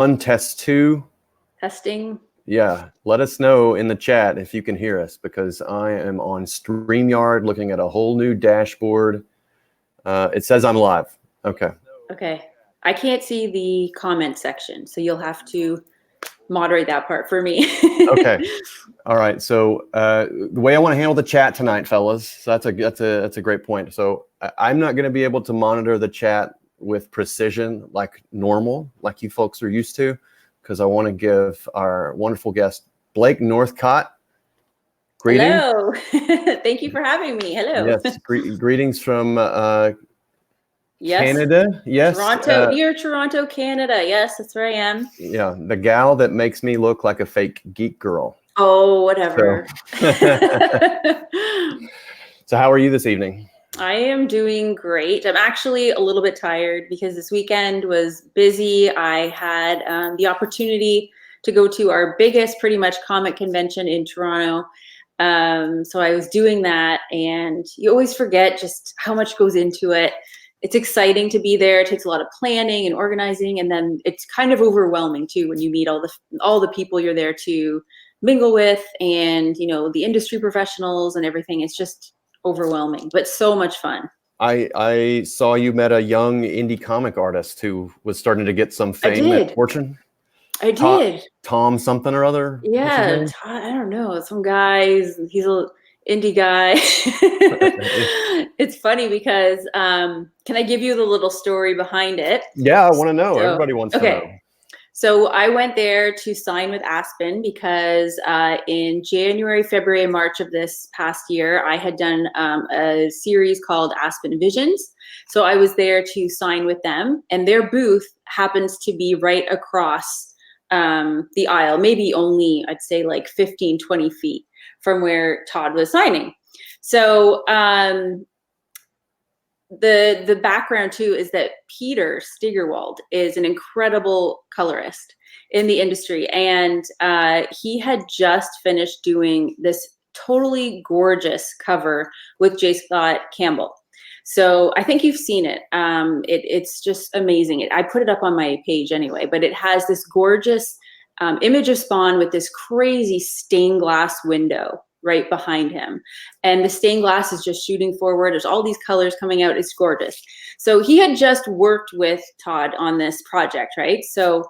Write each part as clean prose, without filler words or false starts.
Test 2. Testing. Yeah, let us know in the chat if you can hear us, because I am on StreamYard looking at a whole new dashboard. It says I'm live. Okay. Okay. I can't see the comment section, so you'll have to moderate that part for me. Okay. All right. So the way I want to handle the chat tonight, fellas, so that's a great point. So I'm not going to be able to monitor the chat with precision like normal, like you folks are used to, because I want to give our wonderful guest Blake Northcott greetings. Hello. Thank you for having me. Hello. Yes. Greetings from yes. Canada. Yes. Toronto, near Toronto, Canada. Yes, that's where I am. Yeah, the gal that makes me look like a fake geek girl. Oh, whatever. So how are you this evening? I am doing great. I'm actually a little bit tired because this weekend was busy. I had the opportunity to go to our biggest pretty much comic convention in Toronto. So I was doing that, and you always forget just how much goes into it. It's exciting to be there. It takes a lot of planning and organizing, and then it's kind of overwhelming too when you meet all the people you're there to mingle with, and the industry professionals and everything. It's just overwhelming, but so much fun. I saw you met a young indie comic artist who was starting to get some fame at Fortune. I did. Tom something or other. Yeah, Todd, I don't know. Some guys. He's a indie guy. It's funny because can I give you the little story behind it? Yeah, I want to know. Everybody wants to know. So I went there to sign with Aspen because in January, February, and March of this past year, I had done a series called Aspen Visions. So I was there to sign with them, and their booth happens to be right across the aisle, maybe only, I'd say like 15, 20 feet from where Todd was signing. So the background too is that Peter Steigerwald is an incredible colorist in the industry, and he had just finished doing this totally gorgeous cover with J. Scott Campbell. So I think you've seen it. It's just amazing. I put it up on my page anyway, but it has this gorgeous image of Spawn with this crazy stained glass window right behind him. And the stained glass is just shooting forward. There's all these colors coming out. It's gorgeous. So he had just worked with Todd on this project, right? So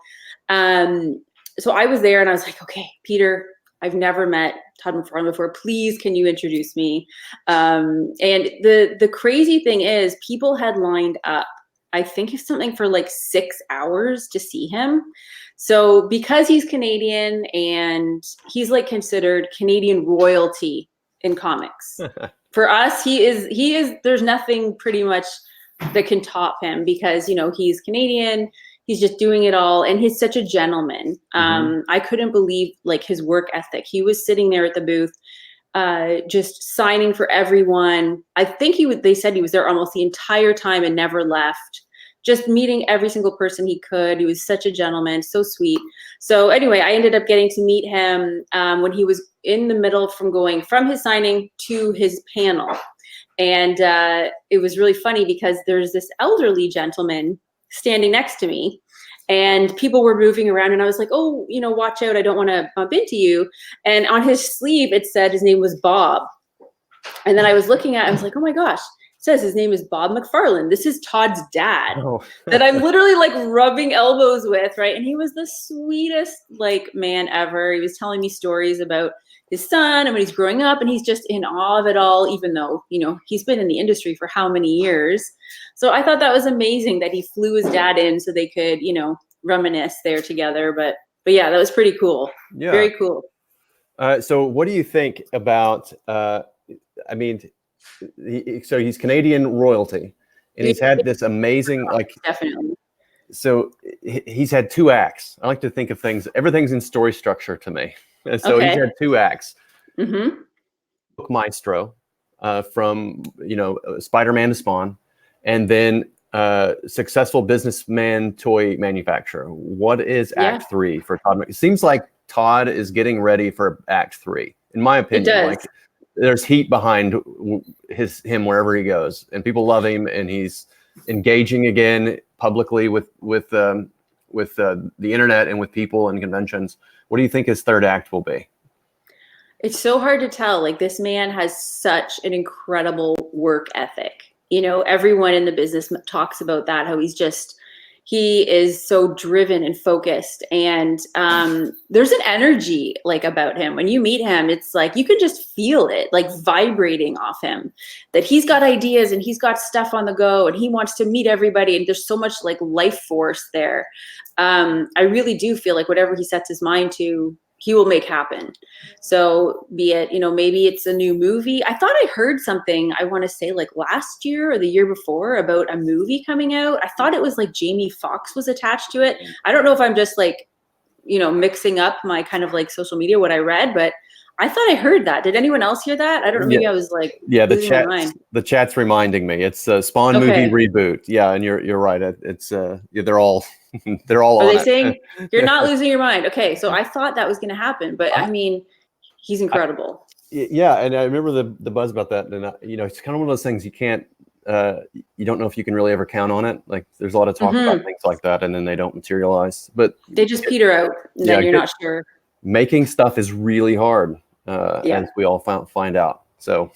so I was there and I was like, okay, Peter, I've never met Todd McFarlane before. Please, can you introduce me? And the crazy thing is people had lined up, I think it's something for like 6 hours to see him. So because he's Canadian and he's like considered Canadian royalty in comics, for us, he is, there's nothing pretty much that can top him because, he's Canadian. He's just doing it all. And he's such a gentleman. I couldn't believe like his work ethic. He was sitting there at the booth, just signing for everyone. I think they said he was there almost the entire time and never left, just meeting every single person he could. He was such a gentleman, so sweet. So anyway, I ended up getting to meet him when he was in the middle from going from his signing to his panel. And it was really funny because there's this elderly gentleman standing next to me, and people were moving around, and I was like, oh, watch out, I don't want to bump into you. And on his sleeve, it said his name was Bob. And then I was looking at it, I was like, oh my gosh, it says his name is Bob McFarlane. This is Todd's dad that I'm literally like rubbing elbows with, right? And he was the sweetest like man ever. He was telling me stories about his son and when he's growing up, and he's just in awe of it all, even though, he's been in the industry for how many years. So I thought that was amazing that he flew his dad in so they could, reminisce there together. But yeah, that was pretty cool. Yeah. Very cool. So what do you think about, so he's Canadian royalty, and he's had this amazing, definitely. So he's had 2 acts. I like to think of things, everything's in story structure to me. And so he's had 2 acts. Book Maestro, from, Spider-Man to Spawn, and then successful businessman toy manufacturer. What is Act 3 for Todd? It seems like Todd is getting ready for Act 3, in my opinion. It does. Like there's heat behind him wherever he goes, and people love him, and he's engaging again publicly with the internet and with people and conventions. What do you think his third act will be? It's so hard to tell. Like, this man has such an incredible work ethic. You know, everyone in the business talks about that, how he is so driven and focused, and there's an energy like about him. When you meet him, it's like you can just feel it like vibrating off him, that he's got ideas and he's got stuff on the go and he wants to meet everybody, and there's so much like life force there. I really do feel like whatever he sets his mind to, he will make happen. So be it, you know, maybe it's a new movie. I thought I heard something, I want to say like last year or the year before, about a movie coming out. I thought it was like Jamie Foxx was attached to it. I don't know if I'm just like, you know, mixing up my kind of like social media, what I read, but I thought I heard that. Did anyone else hear that? I don't know. Maybe I was like, the chat's reminding me. It's a Spawn movie reboot. Yeah, and you're right. It's they're all Are on they it. saying you're not losing your mind? Okay, so I thought that was going to happen, but I mean, he's incredible. Yeah, and I remember the buzz about that, and you know, it's kind of one of those things you can't, you don't know if you can really ever count on it. Like, there's a lot of talk about things like that, and then they don't materialize. But they just peter out, and then you're not sure. Making stuff is really hard, as we all find out. So.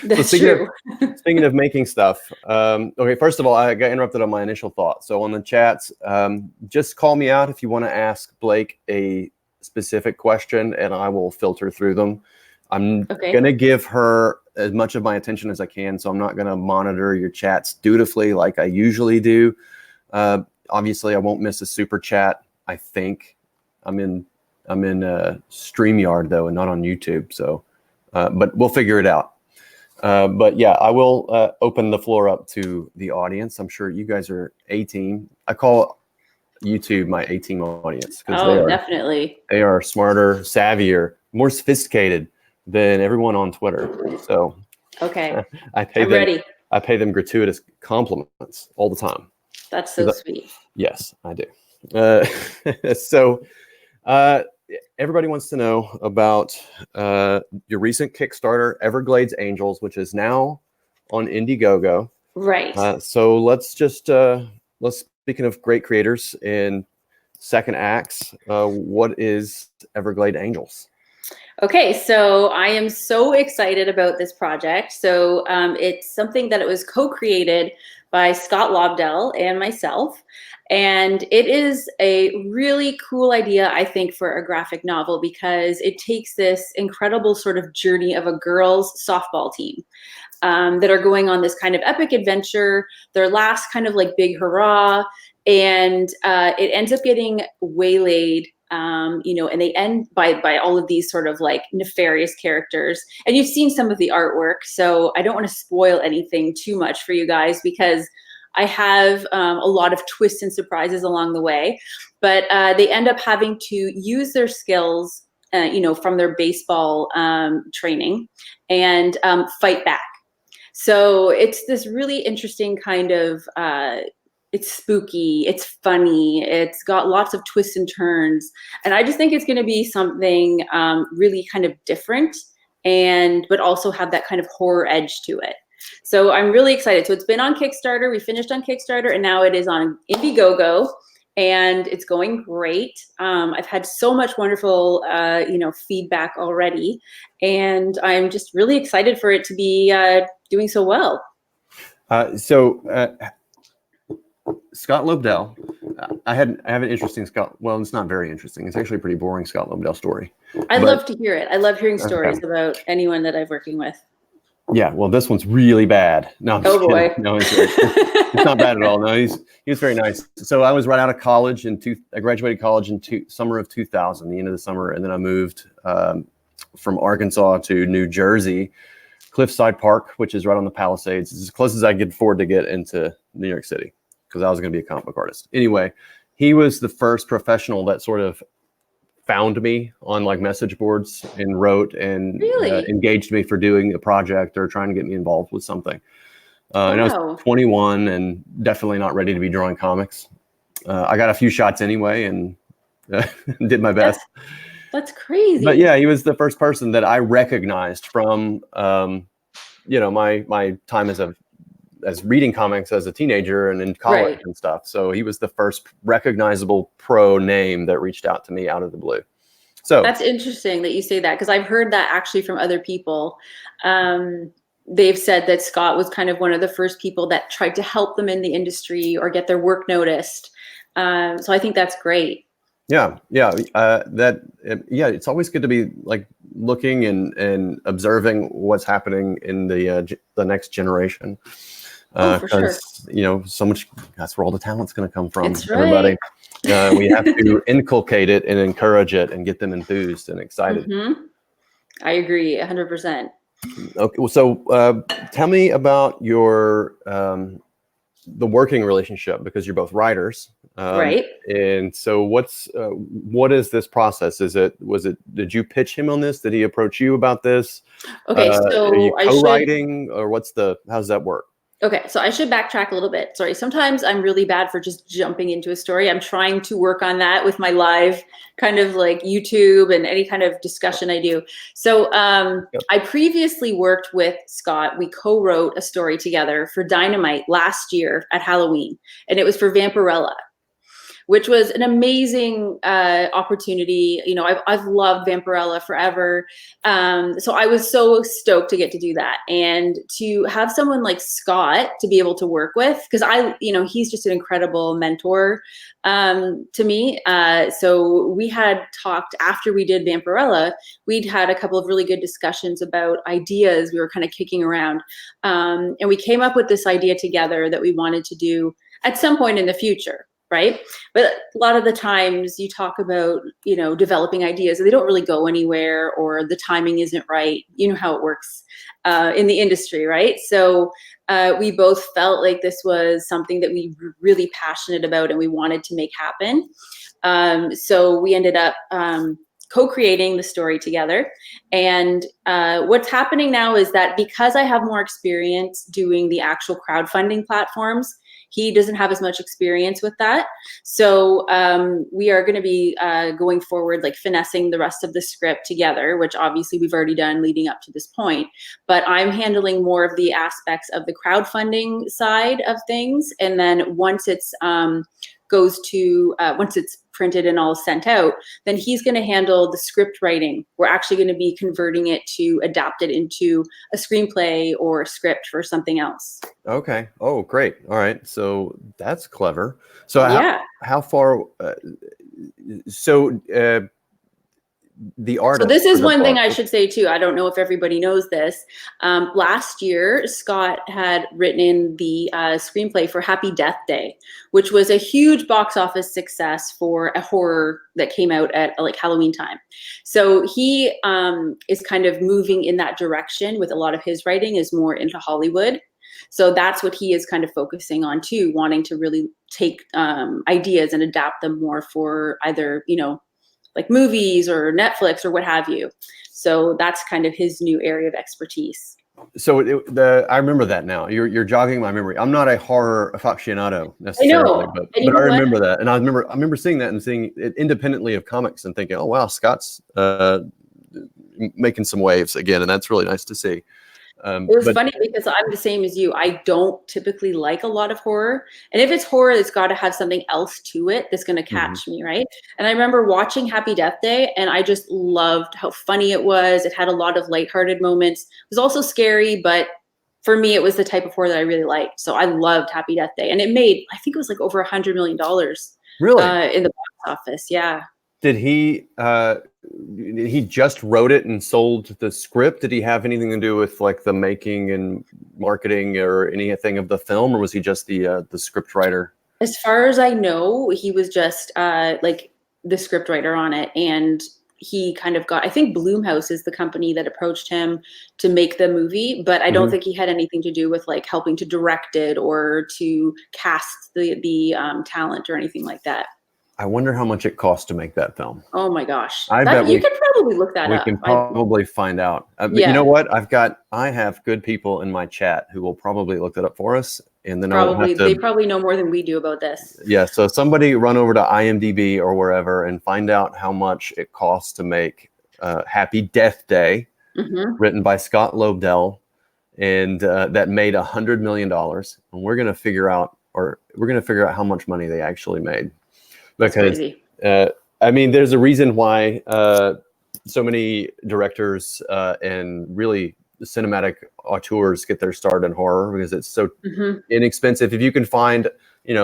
That's true. Speaking of making stuff, okay, first of all, I got interrupted on my initial thought. So on the chats, just call me out if you want to ask Blake a specific question, and I will filter through them. I'm going to give her as much of my attention as I can, so I'm not going to monitor your chats dutifully like I usually do. Obviously, I won't miss a super chat. I think I'm in StreamYard though, and not on YouTube. So. But we'll figure it out. But yeah, I will open the floor up to the audience. I'm sure you guys are A-team. I call YouTube my A-team audience. Definitely. They are smarter, savvier, more sophisticated than everyone on Twitter. So I pay them gratuitous compliments all the time. That's so sweet. Yes, I do. Everybody wants to know about your recent Kickstarter, Everglade Angels, which is now on Indiegogo. Right. So speaking of great creators in second acts, what is Everglade Angels? Okay, so I am so excited about this project. So it's something that it was co-created by Scott Lobdell and myself. And it is a really cool idea, I think, for a graphic novel, because it takes this incredible sort of journey of a girls' softball team that are going on this kind of epic adventure, their last kind of like big hurrah, and it ends up getting waylaid, you know, and they end by all of these sort of like nefarious characters. And you've seen some of the artwork, so I don't want to spoil anything too much for you guys, because I have a lot of twists and surprises along the way, but they end up having to use their skills, you know, from their baseball training and fight back. So it's this really interesting kind of, it's spooky, it's funny, it's got lots of twists and turns. And I just think it's going to be something really kind of different, but also have that kind of horror edge to it. So I'm really excited. So it's been on Kickstarter. We finished on Kickstarter, and now it is on Indiegogo, and it's going great. I've had so much wonderful, you know, feedback already, and I'm just really excited for it to be doing so well. Scott Lobdell, I have an interesting Scott. Well, it's not very interesting. It's actually a pretty boring Scott Lobdell story. I'd love to hear it. I love hearing stories about anyone that I'm working with. Yeah, well, this one's really bad. No, I'm just kidding. Boy. No, it's not bad at all. No, he was very nice. So I was right out of college I graduated college in summer of 2000, the end of the summer, and then I moved from Arkansas to New Jersey, Cliffside Park, which is right on the Palisades. It's as close as I could afford to get into New York City, because I was going to be a comic book artist. Anyway, he was the first professional that sort of found me on like message boards and wrote and engaged me for doing a project or trying to get me involved with something. And I was 21 and definitely not ready to be drawing comics. I got a few shots anyway and did my best. That's crazy. But yeah, he was the first person that I recognized from, you know, my time as a as reading comics as a teenager and in college and stuff. So he was the first recognizable pro name that reached out to me out of the blue. So that's interesting that you say that, because I've heard that actually from other people. They've said that Scott was kind of one of the first people that tried to help them in the industry or get their work noticed. So I think that's great. Yeah. It's always good to be like looking and observing what's happening in the next generation. For sure. You know, so much, that's where all the talent's going to come from. That's right. Everybody. We have to inculcate it and encourage it and get them enthused and excited. I agree 100%. Okay, so tell me about your the working relationship, because you're both writers, right? And so what is this process? Did you pitch him on this? Did he approach you about this? Okay, so are you co-writing, or how does that work? Okay, so I should backtrack a little bit. Sorry, sometimes I'm really bad for just jumping into a story. I'm trying to work on that with my live kind of like YouTube and any kind of discussion I do. So I previously worked with Scott. We co-wrote a story together for Dynamite last year at Halloween, and it was for Vampirella, which was an amazing opportunity. You know, I've loved Vampirella forever. So I was so stoked to get to do that, and to have someone like Scott to be able to work with, because he's just an incredible mentor to me. So we had talked after we did Vampirella, we'd had a couple of really good discussions about ideas we were kind of kicking around. And we came up with this idea together that we wanted to do at some point in the future. Right. But a lot of the times you talk about, developing ideas, they don't really go anywhere, or the timing isn't right. You know how it works in the industry. Right. So we both felt like this was something that we were really passionate about and we wanted to make happen. So we ended up co-creating the story together. And what's happening now is that because I have more experience doing the actual crowdfunding platforms, he doesn't have as much experience with that. So we are going to be going forward, like finessing the rest of the script together, which obviously we've already done leading up to this point. But I'm handling more of the aspects of the crowdfunding side of things. And then once it's once it's printed and all sent out, then he's going to handle the script writing. We're actually going to be converting it to adapt it into a screenplay or a script for something else. Okay. Oh, great. All right. So that's clever. So how far? The artist. So this is one thing I should say too. I don't know if everybody knows this. Last year, Scott had written in the screenplay for Happy Death Day, which was a huge box office success for a horror that came out at like Halloween time. So he is kind of moving in that direction with a lot of his writing is more into Hollywood. So that's what he is kind of focusing on too, wanting to really take ideas and adapt them more for either, like movies or Netflix or what have you. So that's kind of his new area of expertise. So I remember that now. You're jogging my memory. I'm not a horror aficionado necessarily, but I remember that. And I remember seeing that and seeing it independently of comics and thinking, oh wow, Scott's making some waves again, and that's really nice to see. It was funny because I'm the same as you. I don't typically like a lot of horror. And if it's horror, it's got to have something else to it that's going to catch me, right? And I remember watching Happy Death Day, and I just loved how funny it was. It had a lot of lighthearted moments. It was also scary, but for me, it was the type of horror that I really liked. So I loved Happy Death Day. And it made, I think it was like over $100 million really in the box office. Yeah. Did he just wrote it and sold the script? Did he have anything to do with like the making and marketing or anything of the film, or was he just the script writer? As far as I know, he was just like the script writer on it, and he kind of got, I think Blumhouse is the company that approached him to make the movie, but I don't think he had anything to do with like helping to direct it or to cast the talent or anything like that. I wonder how much it cost to make that film. Oh my gosh. You could probably look that up. We can probably find out. But you know what? I have good people in my chat who will probably look that up for us. And then they probably know more than we do about this. Yeah. So somebody run over to IMDb or wherever and find out how much it costs to make Happy Death Day, written by Scott Lobdell and that made $100 million. And we're going to figure out how much money they actually made. Because I mean, there's a reason why so many directors and really cinematic auteurs get their start in horror, because it's so inexpensive. If you can find,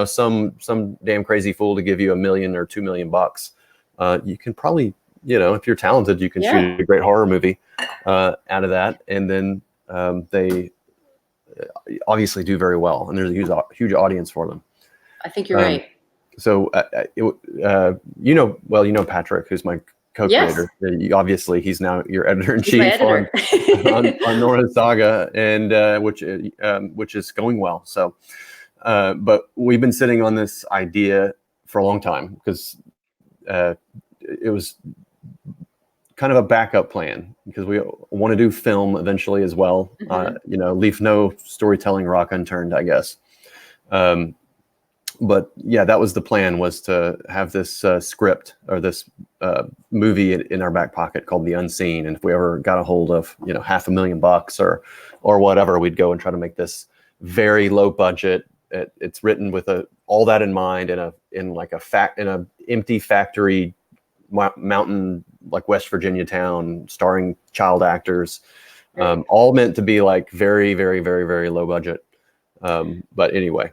some damn crazy fool to give you $1 million or $2 million, you can probably, if you're talented, you can shoot a great horror movie out of that. And then they obviously do very well, and there's a huge audience for them. I think you're right. So, Patrick, who's my co-creator. Yes. Obviously, he's now your editor-in-chief on Nora's Saga, and which is going well. So, but we've been sitting on this idea for a long time, because it was kind of a backup plan, because we want to do film eventually as well. Leave no storytelling rock unturned, I guess. But yeah, that was the plan, was to have this script or this movie in our back pocket called The Unseen. And if we ever got a hold of, $500,000 or whatever, we'd go and try to make this very low budget. It's written with all that in mind, in a empty factory mountain, like West Virginia town, starring child actors, all meant to be like very, very, very, very low budget. But anyway.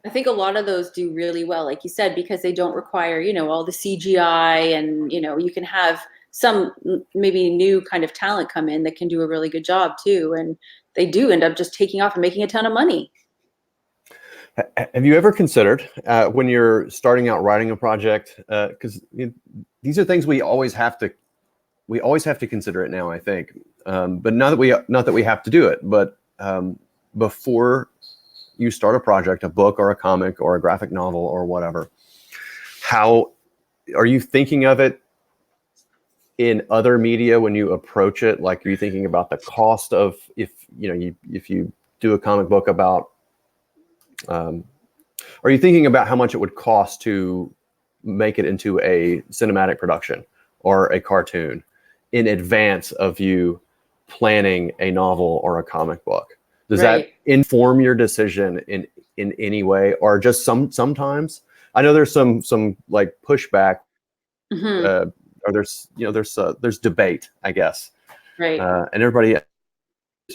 I think a lot of those do really well, like you said, because they don't require, all the CGI, and, you can have some maybe new kind of talent come in that can do a really good job too. And they do end up just taking off and making a ton of money. Have you ever considered when you're starting out writing a project, because these are things we always have to consider it now, I think, but not that we have to do it, but before you start a project, a book or a comic or a graphic novel or whatever, how are you thinking of it in other media when you approach it? Like, are you thinking about the cost of, if you do a comic book about, are you thinking about how much it would cost to make it into a cinematic production or a cartoon in advance of you planning a novel or a comic book? Does that inform your decision in any way, or just sometimes? I know there's some like pushback, or there's debate, I guess, right? And everybody,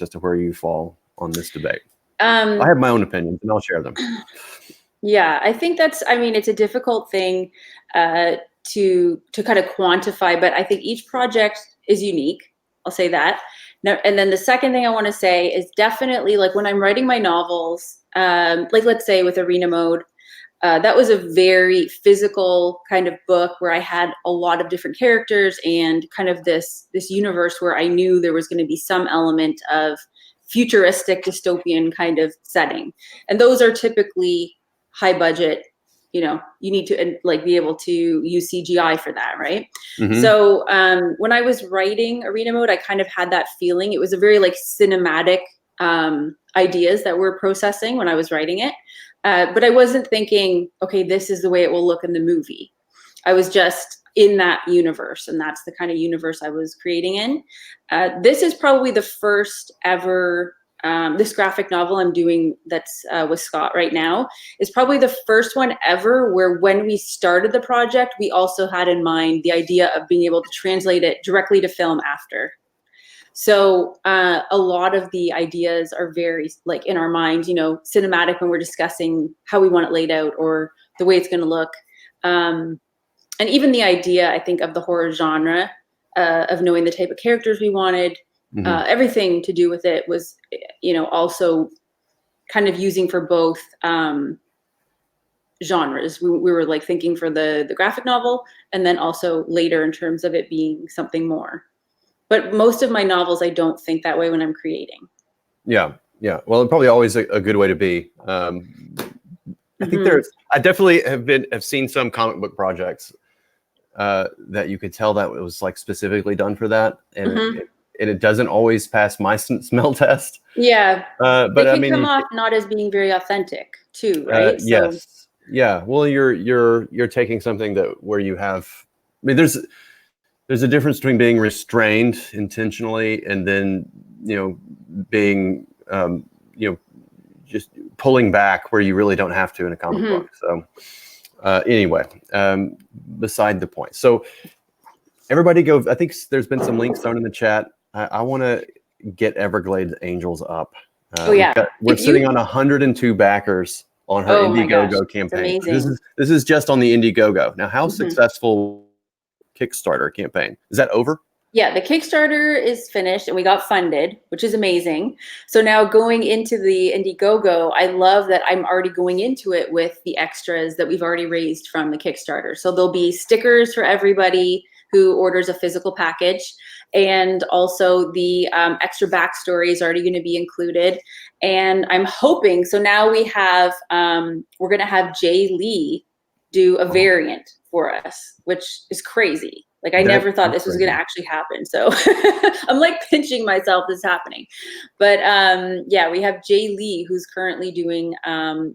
as to where you fall on this debate. I have my own opinions, and I'll share them. Yeah, I think it's a difficult thing to kind of quantify, but I think each project is unique. I'll say that. Now, and then the second thing I want to say is definitely, like, when I'm writing my novels, like let's say with Arena Mode, that was a very physical kind of book where I had a lot of different characters and kind of this universe where I knew there was going to be some element of futuristic dystopian kind of setting. And those are typically high budget. You need to be able to use CGI for that, right? Mm-hmm. So when I was writing Arena Mode, I kind of had that feeling. It was a very cinematic ideas that we're processing when I was writing it. But I wasn't thinking, okay, this is the way it will look in the movie. I was just in that universe, and that's the kind of universe I was creating in. This is probably the first ever this graphic novel I'm doing that's with Scott right now is probably the first one ever where, when we started the project, we also had in mind the idea of being able to translate it directly to film after. So a lot of the ideas are very in our minds, cinematic when we're discussing how we want it laid out or the way it's going to look. And even the idea, I think, of the horror genre, of knowing the type of characters we wanted, everything to do with it was, also kind of using for both genres. We were thinking for the graphic novel, and then also later in terms of it being something more. But most of my novels, I don't think that way when I'm creating. Yeah. Well, probably always a good way to be. I think I definitely have seen some comic book projects that you could tell that it was specifically done for that, and it doesn't always pass my smell test. Yeah, but they can come off not as being very authentic too, right? Yes. Yeah. Well, you're taking something where you have. I mean, there's a difference between being restrained intentionally and then being just pulling back where you really don't have to in a comic book. So anyway, beside the point. So everybody go, I think there's been some links thrown in the chat. I want to get Everglade Angels up. We're sitting on 102 backers on her Indiegogo campaign. This is just on the Indiegogo. Now, how successful Kickstarter campaign? Is that over? Yeah, the Kickstarter is finished and we got funded, which is amazing. So now going into the Indiegogo, I love that I'm already going into it with the extras that we've already raised from the Kickstarter. So there'll be stickers for everybody who orders a physical package. And also the extra backstory is already going to be included. And I'm hoping, so now we have, we're going to have Jay Lee do a variant for us, which is crazy. Like I never thought this was going to actually happen. So I'm like pinching myself this is happening. But yeah, we have Jay Lee who's currently doing, a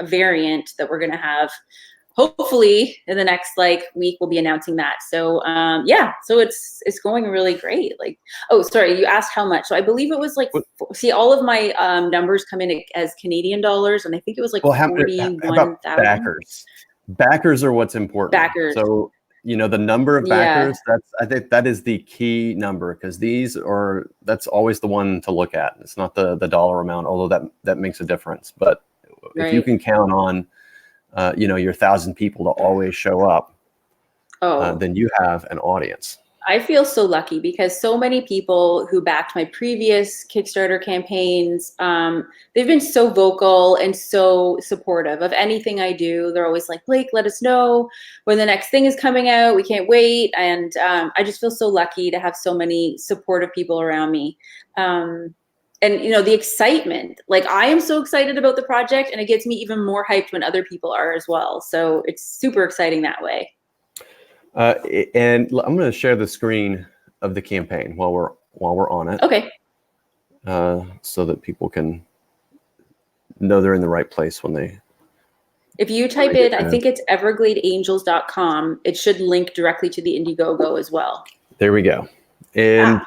variant that we're going to have. Hopefully in the next week we'll be announcing that. So yeah, so it's going really great. Like, oh, sorry, you asked how much. So I believe it was see, all of my numbers come in as Canadian dollars, and I think it was 41,000. Backers are what's important. Backers. So the number of backers, I think that is the key number, because that's always the one to look at. It's not the dollar amount, although that makes a difference. But if you can count on your 1,000 people to always show up, then you have an audience. I feel so lucky because so many people who backed my previous Kickstarter campaigns, they've been so vocal and so supportive of anything I do. They're always like, Blake, let us know when the next thing is coming out. We can't wait. And I just feel so lucky to have so many supportive people around me. And the excitement, I am so excited about the project, and it gets me even more hyped when other people are as well. So it's super exciting that way. And I'm going to share the screen of the campaign while we're on it. Okay. So that people can know they're in the right place when they. If you type in, I think it's evergladeangels.com, it should link directly to the Indiegogo as well. There we go. And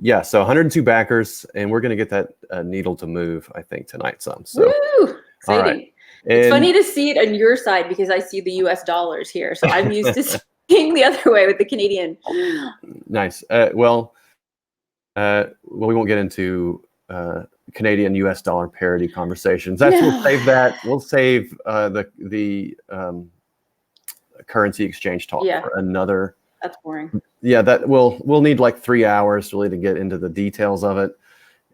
yeah, so 102 backers, and we're going to get that needle to move, I think, tonight some. So, woo! Exciting. All right. It's funny to see it on your side because I see the US dollars here. So I'm used to seeing the other way with the Canadian. Nice. Well, we won't get into Canadian US dollar parity conversations. We'll save that. We'll save the currency exchange talk for another. That's boring. Yeah, that we'll need 3 hours really to get into the details of it.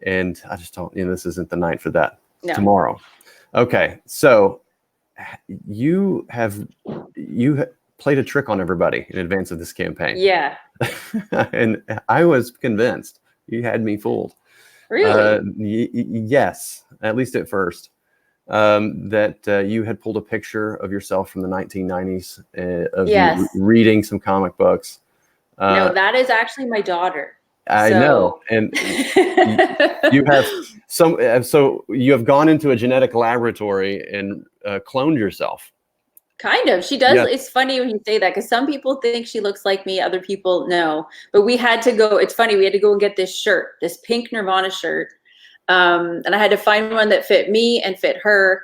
And I just don't, this isn't the night for that. No. Tomorrow. Okay, so you played a trick on everybody in advance of this campaign. Yeah. And I was convinced. You had me fooled. Really? Yes, at least at first. That you had pulled a picture of yourself from the 1990s of you reading some comic books. No, that is actually my daughter. I know, and you have so you have gone into a genetic laboratory and cloned yourself. Kind of. She does. Yeah. It's funny when you say that because some people think she looks like me. Other people no. But we had to go. It's funny. We had to go and get this shirt, this pink Nirvana shirt. And I had to find one that fit me and fit her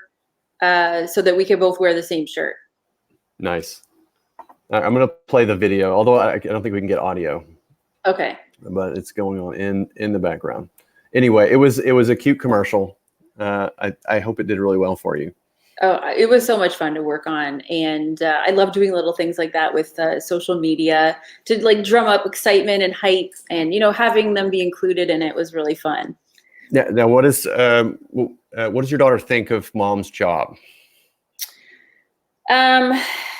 so that we could both wear the same shirt. Nice. I'm going to play the video, although I don't think we can get audio. Okay. But it's going on in the background. Anyway, it was a cute commercial. I hope it did really well for you. Oh, it was so much fun to work on. And I love doing little things like that with social media to drum up excitement and hype and, having them be included in it was really fun. Yeah. Now, what does your daughter think of Mom's job?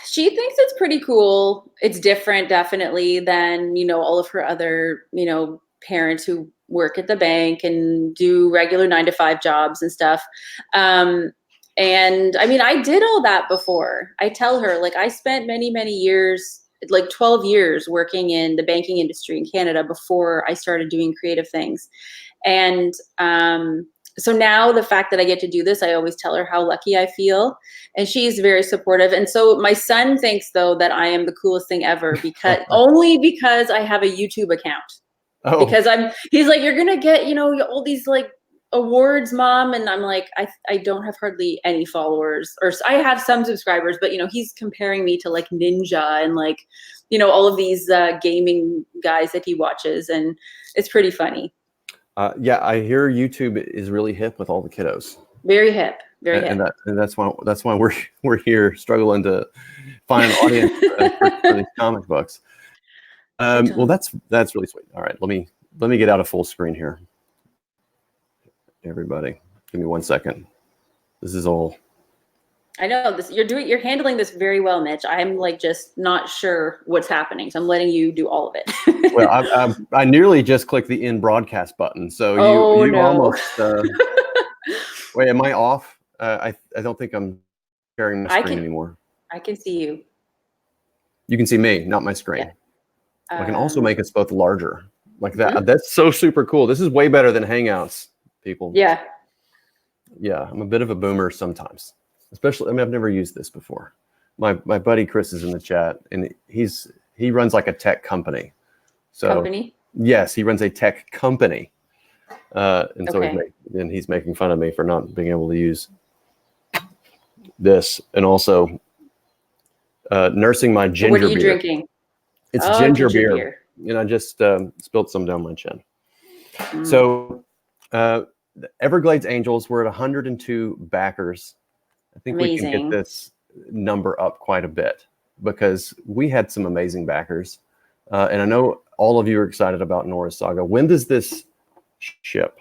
She thinks it's pretty cool. It's different, definitely, than, all of her other, parents who work at the bank and do regular 9-to-5 jobs and stuff. And I mean, I did all that before. I tell her, I spent many, many years, 12 years working in the banking industry in Canada before I started doing creative things. And so now the fact that I get to do this, I always tell her how lucky I feel. And she's very supportive. And so my son thinks, though, that I am the coolest thing ever only because I have a YouTube account. Oh. Because he's like, you're gonna get, all these like awards, Mom, and I'm like, I don't have hardly any followers, or I have some subscribers, but he's comparing me to like Ninja and like, all of these gaming guys that he watches, and it's pretty funny. Yeah, I hear YouTube is really hip with all the kiddos. Very hip, very hip. And that's why we're here struggling to find an audience for these comic books. Well, that's really sweet. All right, let me get out of full screen here. Everybody, give me 1 second. This is all. I know this. You're handling this very well, Mitch. I'm like just not sure what's happening, so I'm letting you do all of it. Well, I nearly just clicked the in broadcast button, so you no. almost. Wait, am I off? I don't think I'm sharing my screen anymore. I can see you. You can see me, not my screen. Yeah. I can also make us both larger, like that. Mm-hmm. That's so super cool. This is way better than Hangouts, people. Yeah. Yeah, I'm a bit of a boomer sometimes. Especially, I've never used this before. My buddy Chris is in the chat, and he runs like a tech company. Company? Yes, he runs a tech company, and so he's making fun of me for not being able to use this, and also nursing my ginger beer. What are you drinking? It's ginger beer, and I just spilled some down my chin. So, the Everglades Angels, we're at 102 backers. I think amazing. We can get this number up quite a bit because we had some amazing backers. And I know all of you are excited about Nora's Saga. When does this ship?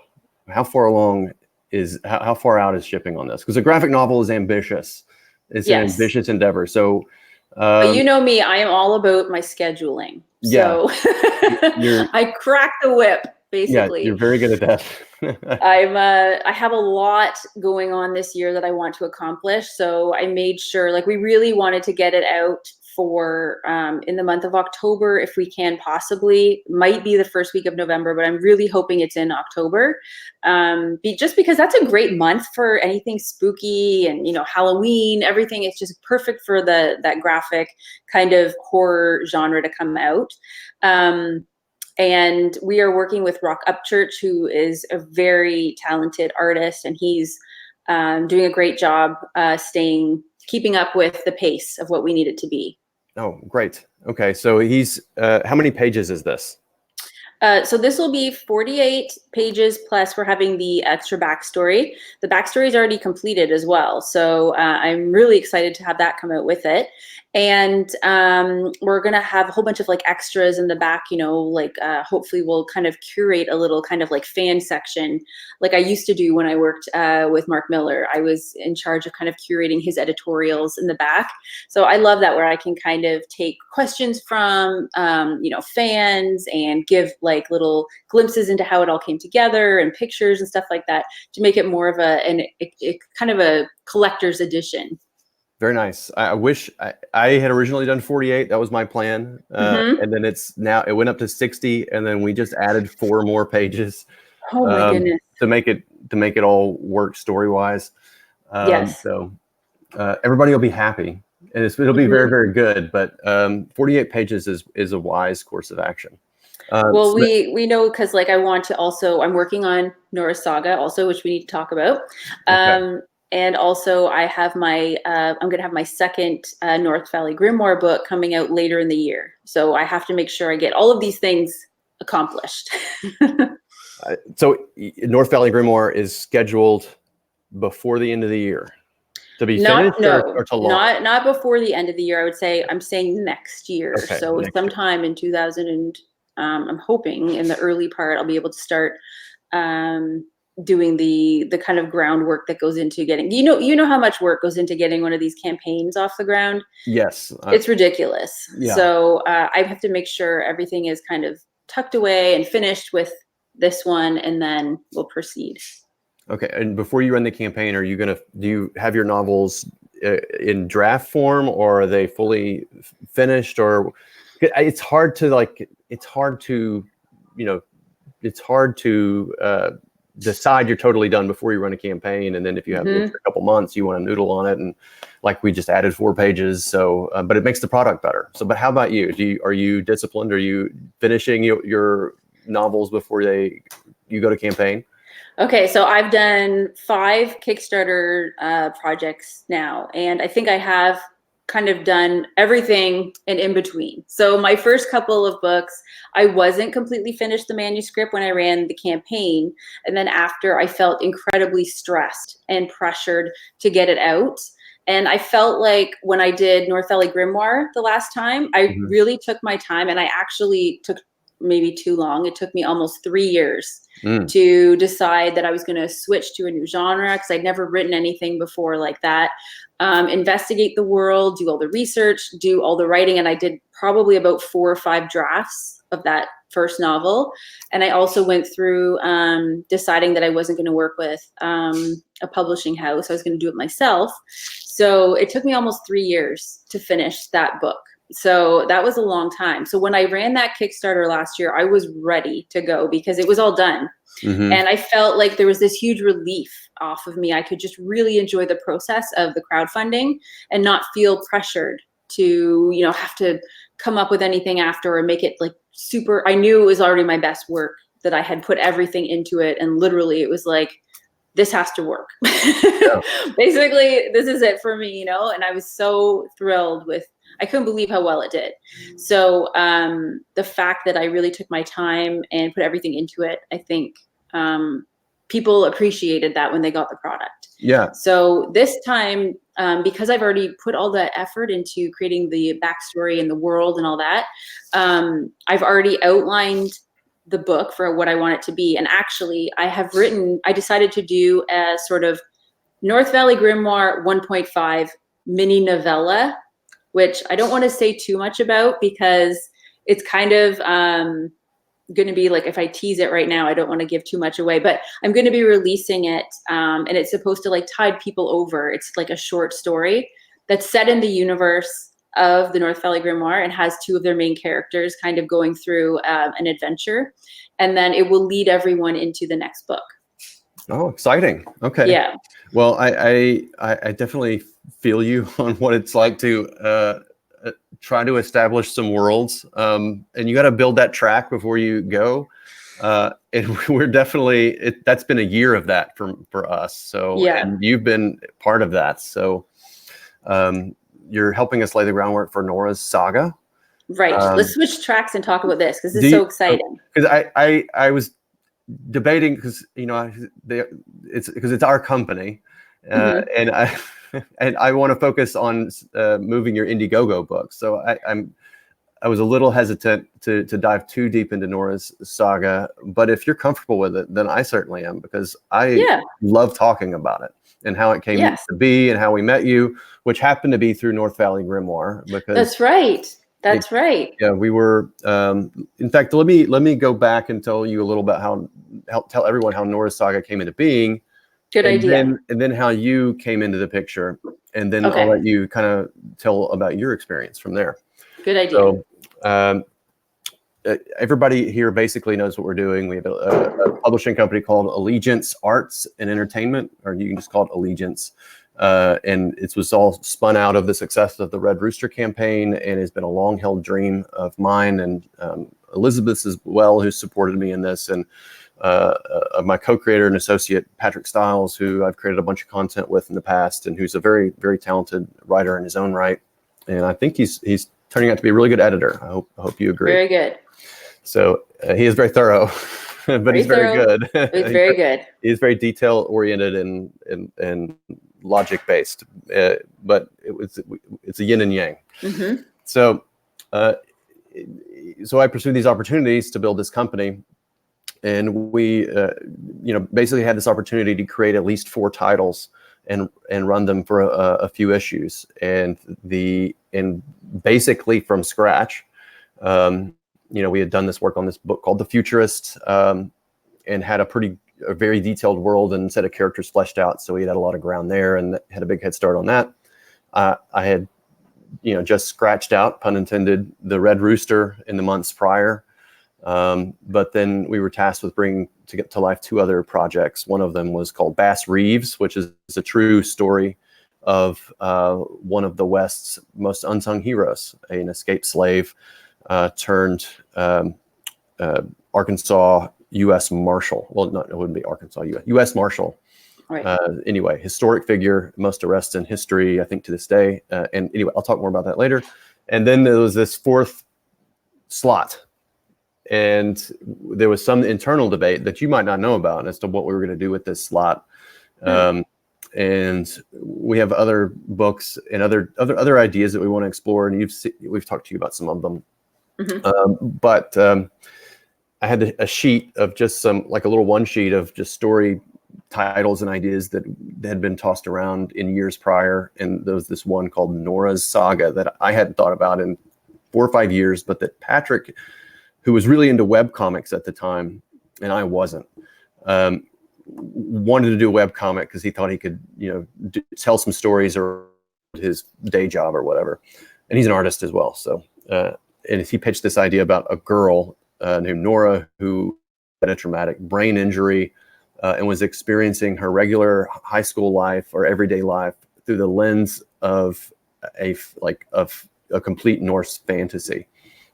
How far along how far out is shipping on this? Because a graphic novel is ambitious. It's an ambitious endeavor. So, but you know me, I am all about my scheduling. So I crack the whip. Basically, yeah, you're very good at that. I have a lot going on this year that I want to accomplish. So I made sure, like, we really wanted to get it out for in the month of October, if we can possibly. Might be the first week of November, but I'm really hoping it's in October. Just because that's a great month for anything spooky and Halloween, everything. It's just perfect for that graphic kind of horror genre to come out. And we are working with Rock Upchurch, who is a very talented artist, and he's doing a great job keeping up with the pace of what we need it to be. Oh, great. Okay, so he's how many pages is this? So this will be 48 pages, plus we're having the extra backstory. The backstory is already completed as well. So I'm really excited to have that come out with it. And we're going to have a whole bunch of like extras in the back, hopefully we'll kind of curate a little kind of like fan section like I used to do when I worked with Mark Miller. I was in charge of kind of curating his editorials in the back. So I love that, where I can kind of take questions from, fans and give like little glimpses into how it all came together and pictures and stuff like that to make it more of a kind of a collector's edition. Very nice. I wish I had originally done 48. That was my plan. And then it went up to 60, and then we just added 4 more pages. Oh my goodness. To make it all work story-wise. Yes. So everybody will be happy, and it'll be very, very good. But 48 pages is a wise course of action. Well, we know, because like I'm working on Nora's Saga also, which we need to talk about. Okay. And also I have I'm going to have my second North Valley Grimoire book coming out later in the year. So I have to make sure I get all of these things accomplished. So North Valley Grimoire is scheduled before the end of the year to be finished or to launch? Not before the end of the year. I would say, I'm saying next year. Okay, so sometime in 2000 I'm hoping in the early part, I'll be able to start doing the kind of groundwork that goes into getting, you know how much work goes into getting one of these campaigns off the ground. Yes. It's ridiculous. Yeah. So I have to make sure everything is kind of tucked away and finished with this one, and then we'll proceed. Okay. And before you run the campaign, do you have your novels in draft form, or are they fully finished? Or it's hard to decide you're totally done before you run a campaign. And then if you have a couple months, you want to noodle on it. And like, we just added 4 pages. So, but it makes the product better. So, but how about you? Are you disciplined? Are you finishing your novels before you go to campaign? Okay, so I've done 5 Kickstarter projects now, and I think I have kind of done everything and in between. So my first couple of books, I wasn't completely finished the manuscript when I ran the campaign, and then after I felt incredibly stressed and pressured to get it out. And I felt like when I did North Valley Grimoire the last time, I really took my time, and I actually took maybe too long. It took me almost 3 years to decide that I was going to switch to a new genre, because I'd never written anything before like that. Investigate the world, do all the research, do all the writing, and I did probably about 4 or 5 drafts of that first novel. And I also went through deciding that I wasn't going to work with a publishing house. I was going to do it myself. So it took me almost 3 years to finish that book. So that was a long time. So when I ran that Kickstarter last year, I was ready to go because it was all done. And I felt like there was this huge relief off of me. I could just really enjoy the process of the crowdfunding and not feel pressured to, have to come up with anything after or make it like super. I knew it was already my best work, that I had put everything into it. And literally it was like, this has to work. Yeah. Basically, this is it for me, and I was so thrilled with, I couldn't believe how well it did. So the fact that I really took my time and put everything into it, I think people appreciated that when they got the product. Yeah. So this time, because I've already put all the effort into creating the backstory and the world and all that, I've already outlined the book for what I want it to be. And actually, I decided to do a sort of North Valley Grimoire 1.5 mini novella, which I don't want to say too much about because it's kind of going to be like, if I tease it right now, I don't want to give too much away, but I'm going to be releasing it and it's supposed to like tide people over. It's like a short story that's set in the universe of the North Valley Grimoire and has 2 of their main characters kind of going through an adventure, and then it will lead everyone into the next book. Oh, exciting. Okay. Yeah. Well, I definitely feel you on what it's like to try to establish some worlds. And you got to build that track before you go. And we're definitely, that's been a year of that for us. So yeah. And you've been part of that. So you're helping us lay the groundwork for Nora's Saga. Right. Let's switch tracks and talk about this because it's so exciting. Because I was debating because it's our company, and I want to focus on moving your Indiegogo book. So I was a little hesitant to dive too deep into Nora's Saga, but if you're comfortable with it, then I certainly am, because I love talking about it and how it came to be and how we met you, which happened to be through North Valley Grimoire. Because that's right. That's right. Yeah, we were. In fact, let me go back and tell you a little about tell everyone how Nora's Saga came into being. Good idea. And then how you came into the picture, and then I'll let you kind of tell about your experience from there. Good idea. So everybody here basically knows what we're doing. We have a publishing company called Allegiance Arts and Entertainment, or you can just call it Allegiance. And it was all spun out of the success of the Red Rooster campaign, and has been a long-held dream of mine and Elizabeth's as well, who supported me in this, and of my co-creator and associate, Patrick Stiles, who I've created a bunch of content with in the past, and who's a very, very talented writer in his own right. And I think he's turning out to be a really good editor. I hope you agree. Very good. So he is very thorough, but he's very good. He's very good. He's very detail oriented and logic based, but it's a yin and yang. Mm-hmm. So I pursued these opportunities to build this company, and we basically had this opportunity to create at least 4 titles and run them for a few issues, and basically from scratch. We had done this work on this book called The Futurist, and had a very detailed world and set of characters fleshed out. So we had a lot of ground there and had a big head start on that. I had, just scratched out, pun intended, the Red Rooster in the months prior. But then we were tasked with bringing to life 2 other projects. One of them was called Bass Reeves, which is a true story of one of the West's most unsung heroes, an escaped slave turned Arkansas U.S. Marshal. Well, no, it wouldn't be Arkansas U.S. Marshal. Right. Anyway, historic figure, most arrests in history, I think, to this day. And anyway, I'll talk more about that later. And then there was this fourth slot. And there was some internal debate that you might not know about as to what we were going to do with this slot. And we have other books and other ideas that we want to explore. And we've talked to you about some of them. But I had a sheet of just a little one sheet of just story titles and ideas that had been tossed around in years prior. And there was this one called Norah's Saga that I hadn't thought about in 4 or 5 years, but that Patrick, who was really into web comics at the time, and I wasn't, wanted to do a web comic because he thought he could, tell some stories or his day job or whatever. And he's an artist as well. So, and he pitched this idea about a girl named Nora who had a traumatic brain injury and was experiencing her regular high school life or everyday life through the lens of a complete Norse fantasy.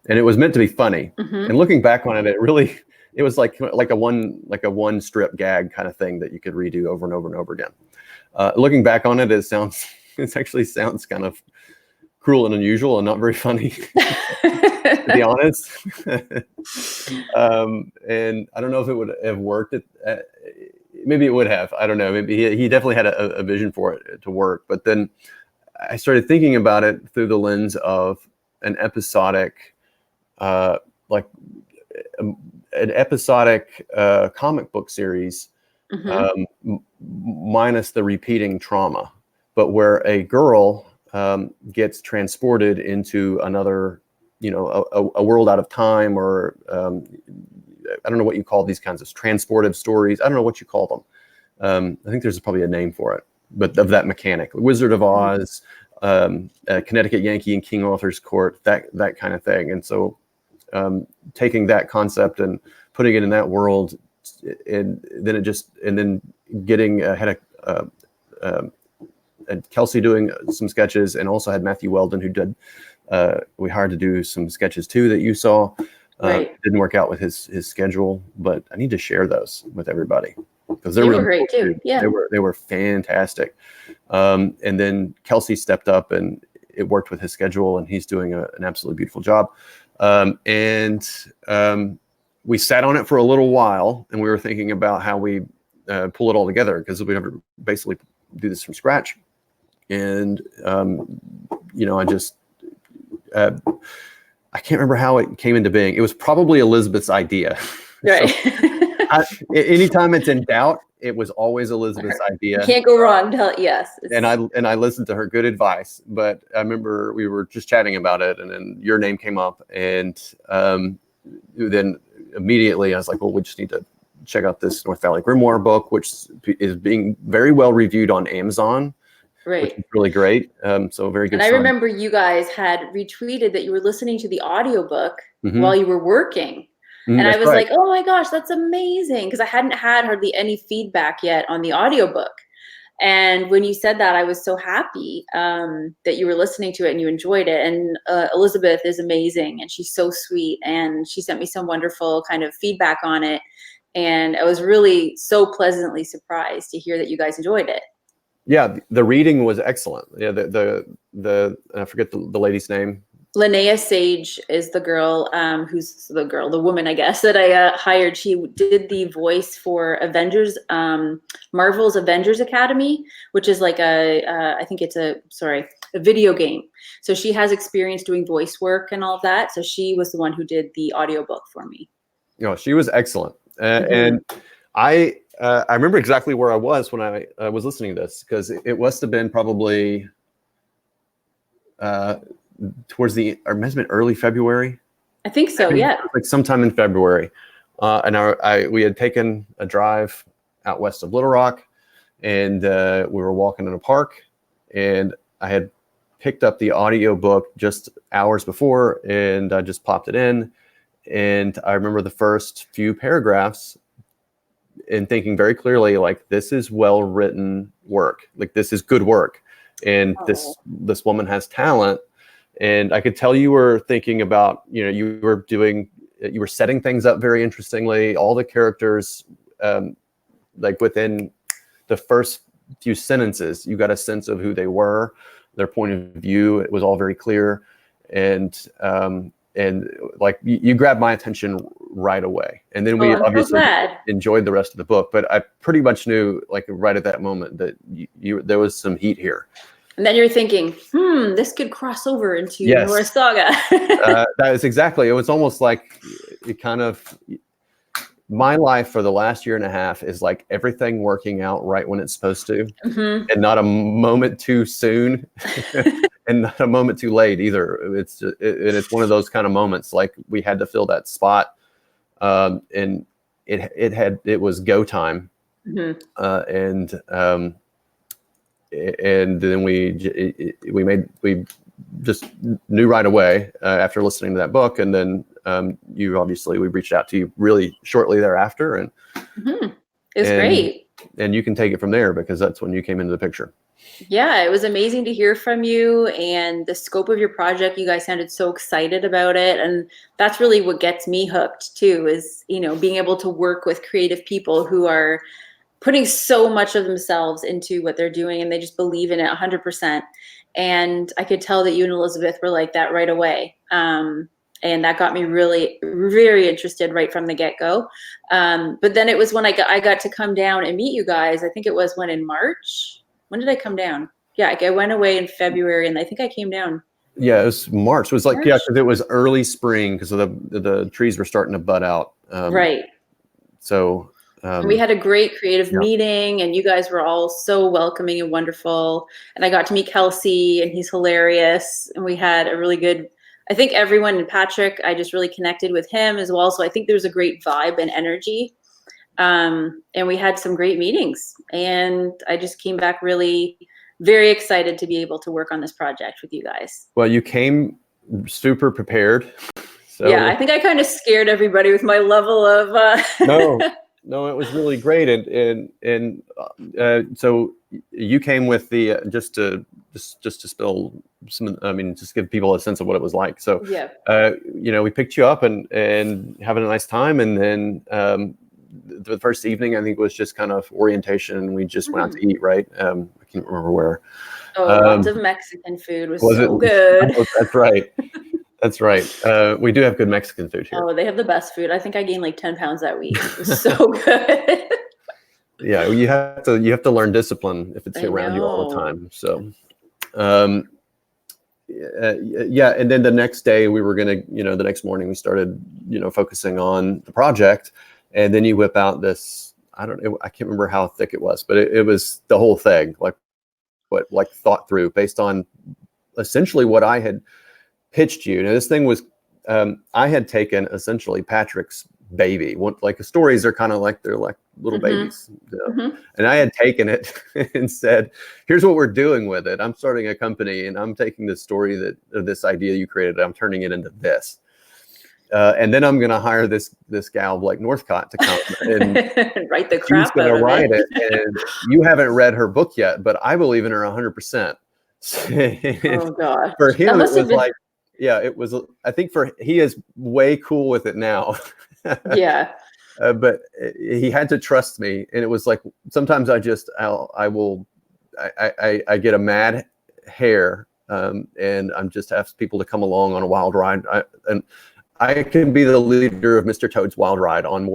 And it was meant to be funny. And looking back on it, it was like a one strip gag kind of thing that you could redo over and over and over again. Looking back on it, it actually sounds kind of cruel and unusual and not very funny, to be honest. And I don't know if it would have worked. Maybe it would have. I don't know. Maybe he definitely had a vision for it to work. But then I started thinking about it through the lens of an episodic, comic book series, minus the repeating trauma, but where a girl gets transported into another, a world out of time, or I don't know what you call these kinds of transportive stories. I don't know what you call them. I think there's probably a name for it, but of that mechanic, Wizard of Oz, Connecticut Yankee and King Arthur's Court, that kind of thing. And so taking that concept and putting it in that world, and then getting had Kelsey doing some sketches, and also had Matthew Weldon, who did, we hired to do some sketches too that you saw. Right. Didn't work out with his schedule, but I need to share those with everybody because they were great too. Yeah, they were fantastic. And then Kelsey stepped up and it worked with his schedule, and he's doing an absolutely beautiful job. And we sat on it for a little while, and we were thinking about how we pull it all together, because we never basically do this from scratch. And I can't remember how it came into being. It was probably Elizabeth's idea. Right. So, anytime it's in doubt, it was always Elizabeth's idea. You can't go wrong. Yes. And I listened to her good advice. But I remember we were just chatting about it, and then your name came up, and then immediately I was like, well, we just need to check out this North Valley Grimoire book, which is being very well reviewed on Amazon. Right. Which is really great. So very good. And I remember you guys had retweeted that you were listening to the audiobook while you were working. And I was like, oh my gosh, that's amazing. Because I hadn't had hardly any feedback yet on the audiobook. And when you said that, I was so happy that you were listening to it and you enjoyed it. And Elizabeth is amazing, and she's so sweet. And she sent me some wonderful kind of feedback on it. And I was really so pleasantly surprised to hear that you guys enjoyed it. Yeah, the reading was excellent. Yeah, the I forget the lady's name. Linnea Sage is the girl, the woman, I guess, that I hired. She did the voice for Avengers, Marvel's Avengers Academy, which is like I think it's a video game. So she has experience doing voice work and all of that. So she was the one who did the audiobook for me. She was excellent. And I remember exactly where I was when I was listening to this, because it must have been probably towards it must have been early February. I think so, yeah. Like sometime in February. And we had taken a drive out west of Little Rock, and we were walking in a park, and I had picked up the audiobook just hours before, and I just popped it in. And I remember the first few paragraphs and thinking very clearly, like, this is well-written work. Like, this is good work. And this woman has talent. And I could tell you were thinking about, you were doing you were setting things up very interestingly. All the characters, like within the first few sentences, you got a sense of who they were, their point of view. It was all very clear, and like you grabbed my attention right away. And then we obviously enjoyed the rest of the book. But I pretty much knew, like right at that moment, that there was some heat here. And then you're thinking, this could cross over into Norse Saga. That is exactly. It was almost like it kind of. My life for the last year and a half is like everything working out right when it's supposed to, and not a moment too soon, and not a moment too late either. It's one of those kind of moments. Like we had to fill that spot, and it was go time, and then we just knew right away after listening to that book, and then we reached out to you really shortly thereafter, and it's great. And you can take it from there, because that's when you came into the picture. Yeah, it was amazing to hear from you, and the scope of your project. You guys sounded so excited about it, and that's really what gets me hooked too. Is being able to work with creative people who are putting so much of themselves into what they're doing, and they just believe in it 100%. And I could tell that you and Elizabeth were like that right away. And that got me really, very interested right from the get-go. But then it was when I got to come down and meet you guys. I think it was in March. When did I come down? Yeah, I went away in February, and I think I came down. Yeah, it was March. It was like, because it was early spring, because the trees were starting to bud out. Right. So we had a great creative meeting, and you guys were all so welcoming and wonderful. And I got to meet Kelsey, and he's hilarious. And we had a really good, I think everyone, and Patrick, I just really connected with him as well. So I think there was a great vibe and energy. And we had some great meetings, and I just came back really very excited to be able to work on this project with you guys. Well, you came super prepared. So yeah, I think I kind of scared everybody with my level of No, it was really great, and so you came with the just to spill some. I mean, just give people a sense of what it was like. So we picked you up and having a nice time, and then the first evening I think was just kind of orientation, and we just went out to eat. Right? I can't remember where. Oh, lots of Mexican food was so good. That's right. That's right. We do have good Mexican food here. Oh, they have the best food. I think I gained like 10 pounds that week. It was so good. Yeah, you have to learn discipline if it's around you all the time. So, and then the next day we were gonna, the next morning we started, focusing on the project, and then you whip out this. I can't remember how thick it was, but it was the whole thing, like thought through based on essentially what I had pitched you. Now this thing was, I had taken essentially Patrick's baby. Like the stories are kind of like they're like little babies, and I had taken it and said, "Here's what we're doing with it. I'm starting a company, and I'm taking this story this idea you created, I'm turning it into this, and then I'm going to hire this gal Blake Northcott to come and write the crap. She's going to write it, and you haven't read her book yet, but I believe in her 100%." Oh God! For him, it was like. Yeah, it was. I think he is way cool with it now. Yeah. But he had to trust me, and it was like sometimes I get a mad hare, and I'm just ask people to come along on a wild ride. I can be the leader of Mr. Toad's Wild Ride on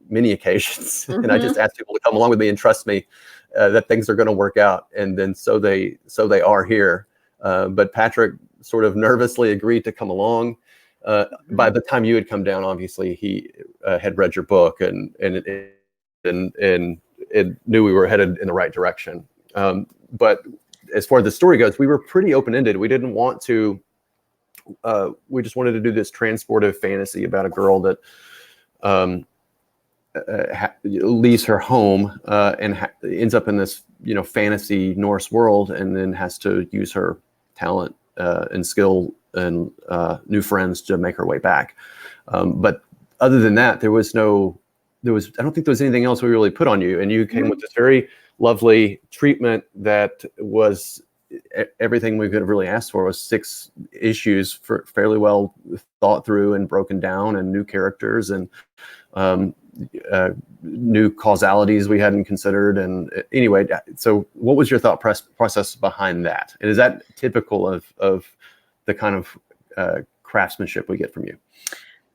many occasions, and I just ask people to come along with me and trust me that things are going to work out, and then so they are here. But Patrick sort of nervously agreed to come along. By the time you had come down, obviously he had read your book and knew we were headed in the right direction. But as far as the story goes, we were pretty open-ended. We didn't want to. We just wanted to do this transportive fantasy about a girl that leaves her home and ends up in this fantasy Norse world, and then has to use her talent and skill and new friends to make her way back. But other than that, I don't think there was anything else we really put on you. And you came with this very lovely treatment that was everything we could have really asked for was 6 issues for fairly well thought through and broken down, and new characters and new causalities we hadn't considered. And anyway, so what was your thought process behind that? And is that typical of the kind of craftsmanship we get from you?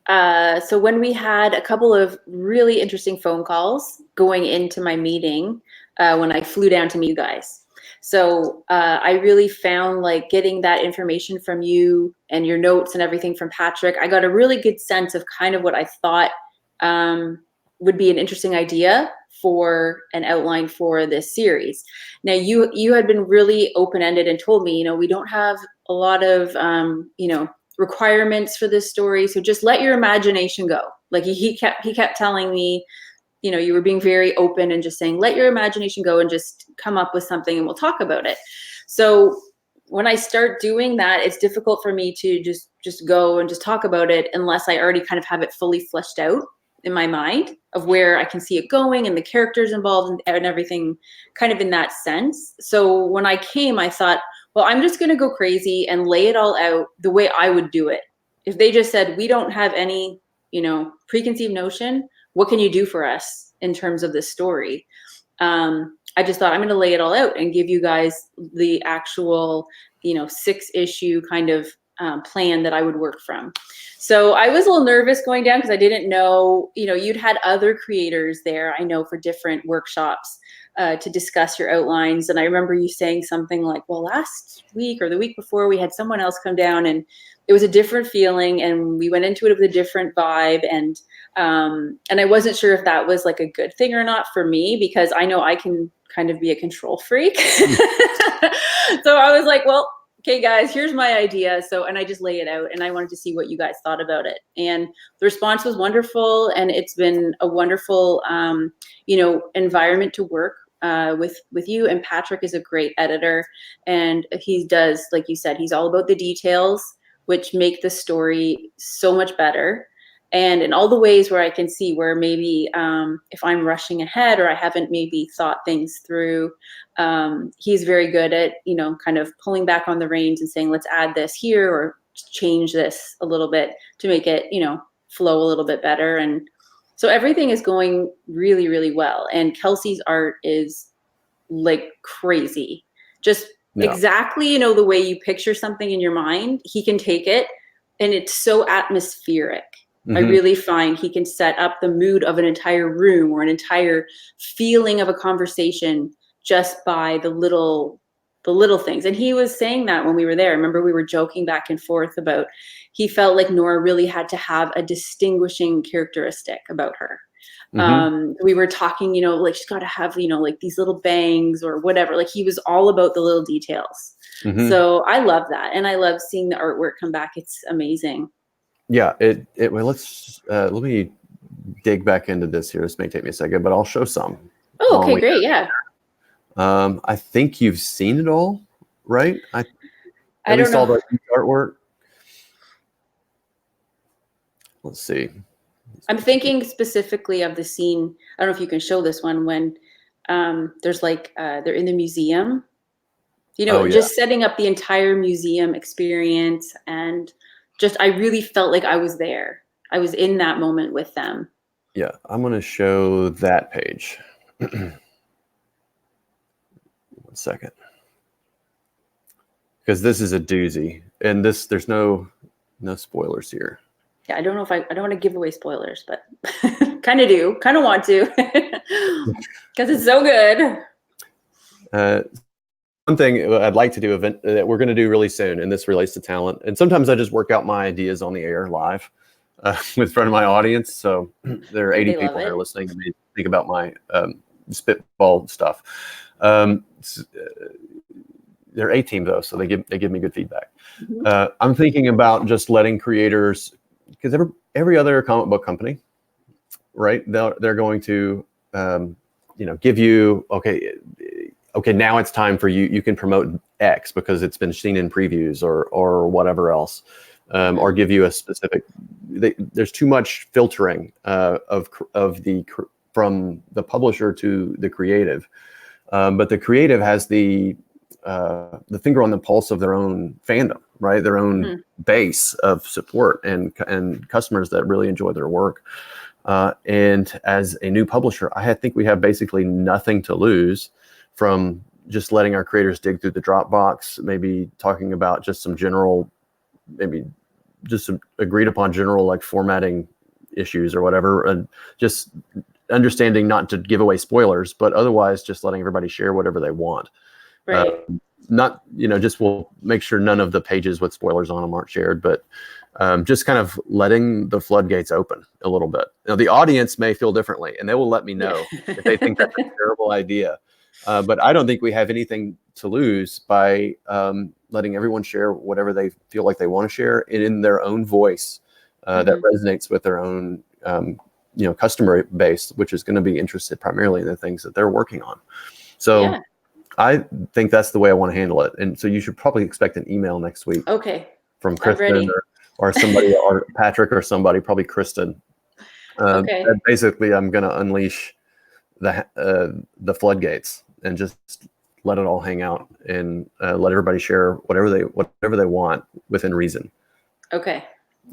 So when we had a couple of really interesting phone calls going into my meeting, when I flew down to meet you guys. So I really found like getting that information from you and your notes and everything from Patrick, I got a really good sense of kind of what I thought would be an interesting idea for an outline for this series. Now you had been really open-ended and told me, we don't have a lot of, requirements for this story. So just let your imagination go. Like he kept telling me, you were being very open and just saying, let your imagination go and just come up with something and we'll talk about it. So when I start doing that, it's difficult for me to just go and just talk about it unless I already kind of have it fully fleshed out in my mind of where I can see it going and the characters involved and everything kind of in that sense. So when I came, I thought, well, I'm just going to go crazy and lay it all out the way I would do it. If they just said, we don't have any, preconceived notion, what can you do for us in terms of this story? I just thought I'm going to lay it all out and give you guys the actual, 6-issue kind of plan that I would work from. So I was a little nervous going down because I didn't know, you'd had other creators there, I know, for different workshops to discuss your outlines. And I remember you saying something like, well, last week or the week before we had someone else come down and it was a different feeling and we went into it with a different vibe. And I wasn't sure if that was like a good thing or not for me, because I know I can kind of be a control freak. So I was like, well, okay, guys, here's my idea. And I just lay it out and I wanted to see what you guys thought about it. And the response was wonderful. And it's been a wonderful, environment to work with you. And Patrick is a great editor. And he does, like you said, he's all about the details, which make the story so much better. And in all the ways where I can see where maybe if I'm rushing ahead or I haven't maybe thought things through, he's very good at, kind of pulling back on the reins and saying, let's add this here or change this a little bit to make it, flow a little bit better. And so everything is going really, really well. And Kelsey's art is like crazy. Just exactly, the way you picture something in your mind, he can take it and it's so atmospheric. Mm-hmm. I really find he can set up the mood of an entire room or an entire feeling of a conversation just by the little things. And he was saying that when we were there. I remember we were joking back and forth about he felt like Nora really had to have a distinguishing characteristic about her. Mm-hmm. We were talking, like she's got to have, like these little bangs or whatever. Like he was all about the little details. Mm-hmm. So I love that. And I love seeing the artwork come back. It's amazing. Yeah, well, let me dig back into this here. This may take me a second, but I'll show some. Oh, okay, great, yeah. I think you've seen it all, right? I don't know. All the artwork. Let's see. I'm thinking specifically of the scene. I don't know if you can show this one when there's like they're in the museum. Just setting up the entire museum experience and. I really felt like I was there. I was in that moment with them. Yeah, I'm going to show that page. 1 second. Because this is a doozy. And there's no spoilers here. Yeah, I don't want to give away spoilers, but kind of do. Kind of want to. Because it's so good. One thing I'd like to do event that we're going to do really soon, and this relates to talent. And sometimes I just work out my ideas on the air live with front of my audience. So there are 80 people here listening to me think about my spitball stuff. They're 18 though, so they give me good feedback. Mm-hmm. I'm thinking about just letting creators, because every other comic book company, right? They're going to give you okay, now it's time for you. You can promote X because it's been seen in previews or whatever else, or give you a specific. There's too much filtering from the publisher to the creative, but the creative has the the finger on the pulse of their own fandom, right? Their own base of support and customers that really enjoy their work. And as a new publisher, I think we have basically nothing to lose from just letting our creators dig through the Dropbox, maybe talking about just some general, maybe just some agreed upon general like formatting issues or whatever, and just understanding not to give away spoilers, but otherwise just letting everybody share whatever they want. Right. Not, just we'll make sure none of the pages with spoilers on them aren't shared, but just kind of letting the floodgates open a little bit. Now, the audience may feel differently, and they will let me know if they think that's a terrible idea. But I don't think we have anything to lose by letting everyone share whatever they feel like they want to share in their own voice that resonates with their own customer base, which is going to be interested primarily in the things that they're working on. So I think that's the way I want to handle it. And so you should probably expect an email next week. Okay. From Kristen or somebody, or Patrick or somebody, probably Kristen. Okay. Basically, I'm going to unleash the floodgates and just let it all hang out and let everybody share whatever they want within reason. Okay.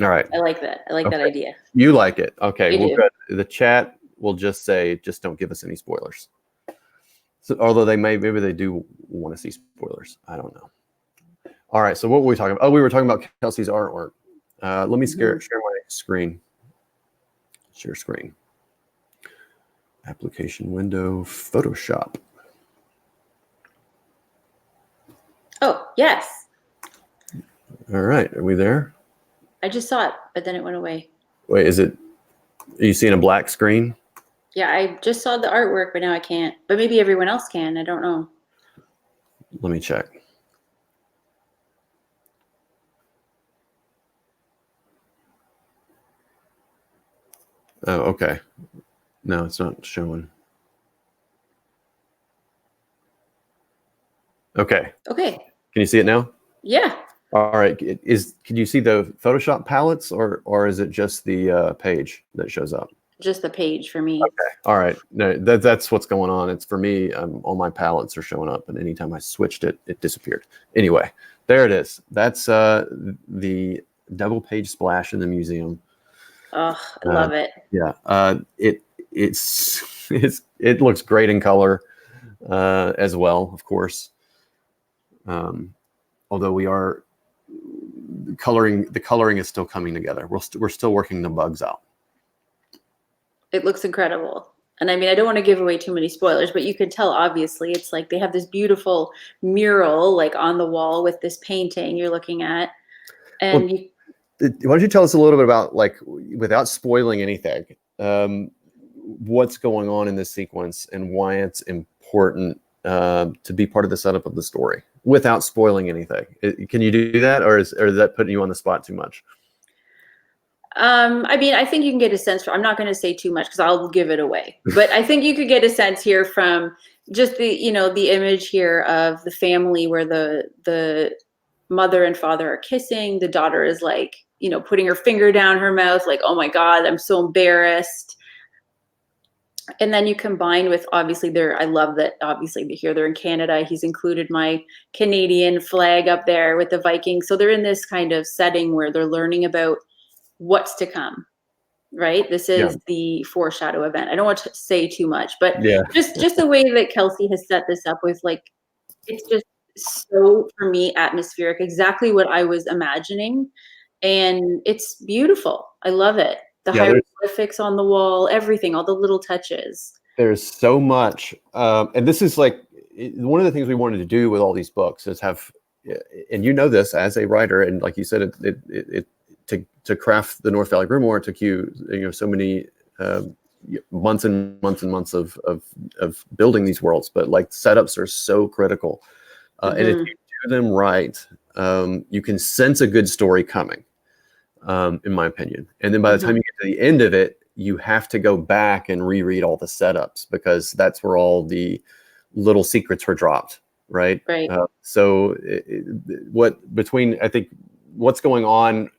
All right. I like that. I like that idea. You like it. Okay. Well, good. The chat will just say, just don't give us any spoilers. So, although maybe they do want to see spoilers. I don't know. All right. So what were we talking about? Oh, we were talking about Kelsey's artwork. Let me share my screen. Share screen. Application window, Photoshop. Oh, yes. All right. Are we there? I just saw it, but then it went away. Wait, are you seeing a black screen? Yeah, I just saw the artwork, but now I can't. But maybe everyone else can. I don't know. Let me check. Oh, okay. No, it's not showing. Okay. Okay. Can you see it now? Yeah. All right. Can you see the Photoshop palettes, or is it just the page that shows up? Just the page for me. Okay. All right. No, that's what's going on. It's for me. All my palettes are showing up, and anytime I switched it, it disappeared. Anyway, there it is. That's the double page splash in the museum. Oh, I love it. Yeah. It looks great in color as well, of course. Although we are the coloring is still coming together. We're still working the bugs out. It looks incredible. And I mean, I don't want to give away too many spoilers, but you can tell, obviously, it's like they have this beautiful mural like on the wall with this painting you're looking at. And why don't you tell us a little bit about, like, without spoiling anything, what's going on in this sequence and why it's important to be part of the setup of the story without spoiling anything? Can you do that, or is that putting you on the spot too much? I mean, I think you can get a sense I'm not going to say too much because I'll give it away, but I think you could get a sense here from just the image here of the family where the mother and father are kissing. The daughter is like, putting her finger down her mouth, like, oh my God, I'm so embarrassed. And then you combine with, obviously, I love that, obviously, here they're in Canada. He's included my Canadian flag up there with the Vikings. So they're in this kind of setting where they're learning about what's to come, right? This is the foreshadow event. I don't want to say too much, but just the way that Kelsey has set this up with, like, it's just so, for me, atmospheric, exactly what I was imagining. And it's beautiful. I love it. The hieroglyphics on the wall, everything, all the little touches. There's so much. And this is like one of the things we wanted to do with all these books is have, and this as a writer, and like you said, to craft the North Valley Grimoire took you so many months and months and months of building these worlds, but like setups are so critical. And if you do them right, you can sense a good story coming, in my opinion. And then by the time you get to the end of it, you have to go back and reread all the setups because that's where all the little secrets were dropped, right? Right. So I think what's going on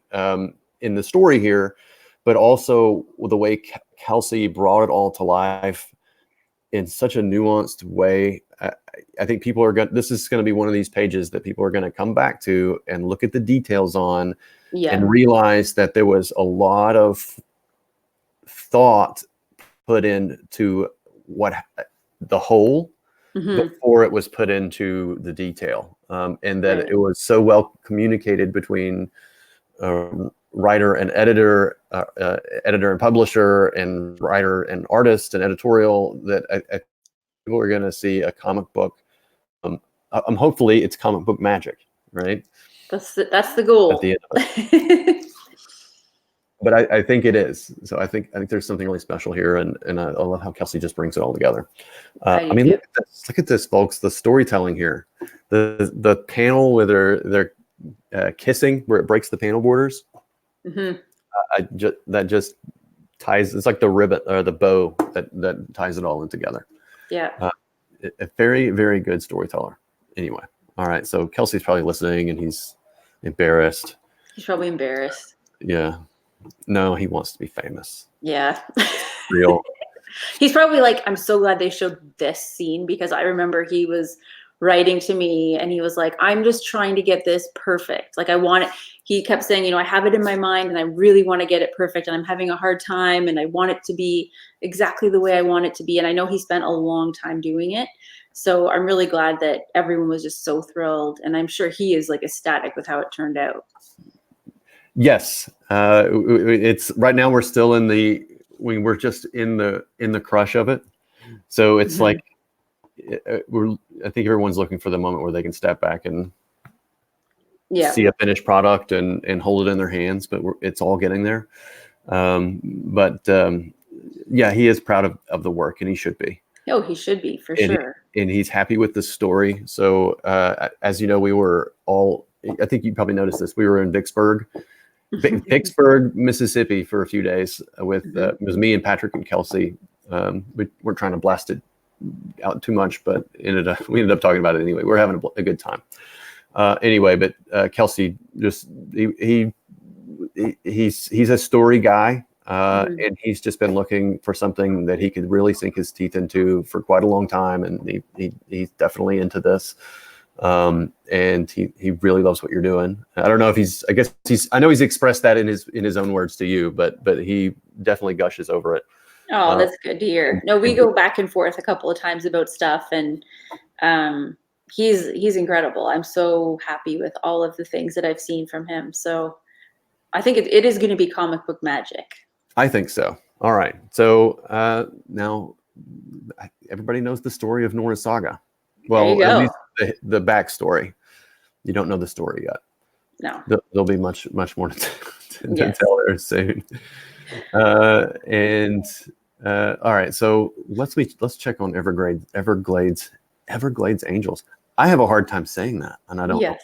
in the story here, but also the way Kelsey brought it all to life in such a nuanced way, I think people are this is going to be one of these pages that people are going to come back to and look at the details on, and realize that there was a lot of thought put into what the whole before it was put into the detail, and that it was so well communicated between writer and editor, editor and publisher, and writer and artist and editorial, that I people are going to see a comic book. Hopefully it's comic book magic, right? That's the goal. At the end of it. But I think it is. So I think there's something really special here, and I love how Kelsey just brings it all together. I mean, look at this, folks. The storytelling here, the panel where they're kissing, where it breaks the panel borders. That just ties. It's like the ribbon or the bow that ties it all in together. Yeah. A very, very good storyteller. Anyway, all right. So Kelsey's probably listening, and he's embarrassed. He's probably embarrassed. Yeah. No, he wants to be famous. Yeah. Real. He's probably like, I'm so glad they showed this scene, because I remember he was writing to me and he was like, I'm just trying to get this perfect. Like, I want it. He kept saying, you know, I have it in my mind and I really want to get it perfect, and I'm having a hard time, and I want it to be exactly the way I want it to be. And I know he spent a long time doing it. So I'm really glad that everyone was just so thrilled. And I'm sure he is like ecstatic with how it turned out. Yes, it's right now we're still we're just in the crush of it. So it's like I think everyone's looking for the moment where they can step back and see a finished product and hold it in their hands. But it's all getting there. Yeah, he is proud of the work, and he should be. Oh, he should be, for sure. And he's happy with the story. So as you know, we were all, I think you probably noticed this, we were in Vicksburg, Mississippi for a few days with, it was me and Patrick and Kelsey. We weren't trying to blast it out too much, but we ended up talking about it anyway. We were having a good time. Anyway, but Kelsey just, he's a story guy. And he's just been looking for something that he could really sink his teeth into for quite a long time. And he's definitely into this. And he really loves what you're doing. I don't know if I know he's expressed that in his own words to you, but he definitely gushes over it. Oh, that's good to hear. No, we go back and forth a couple of times about stuff, and he's incredible. I'm so happy with all of the things that I've seen from him. So I think it is going to be comic book magic. I think so. All right. So now everybody knows the story of Nora's Saga. Well, at least the backstory. You don't know the story yet. No. There'll be much more to tell there soon. All right. So let's check on Everglades Angels. I have a hard time saying that, and I don't know why.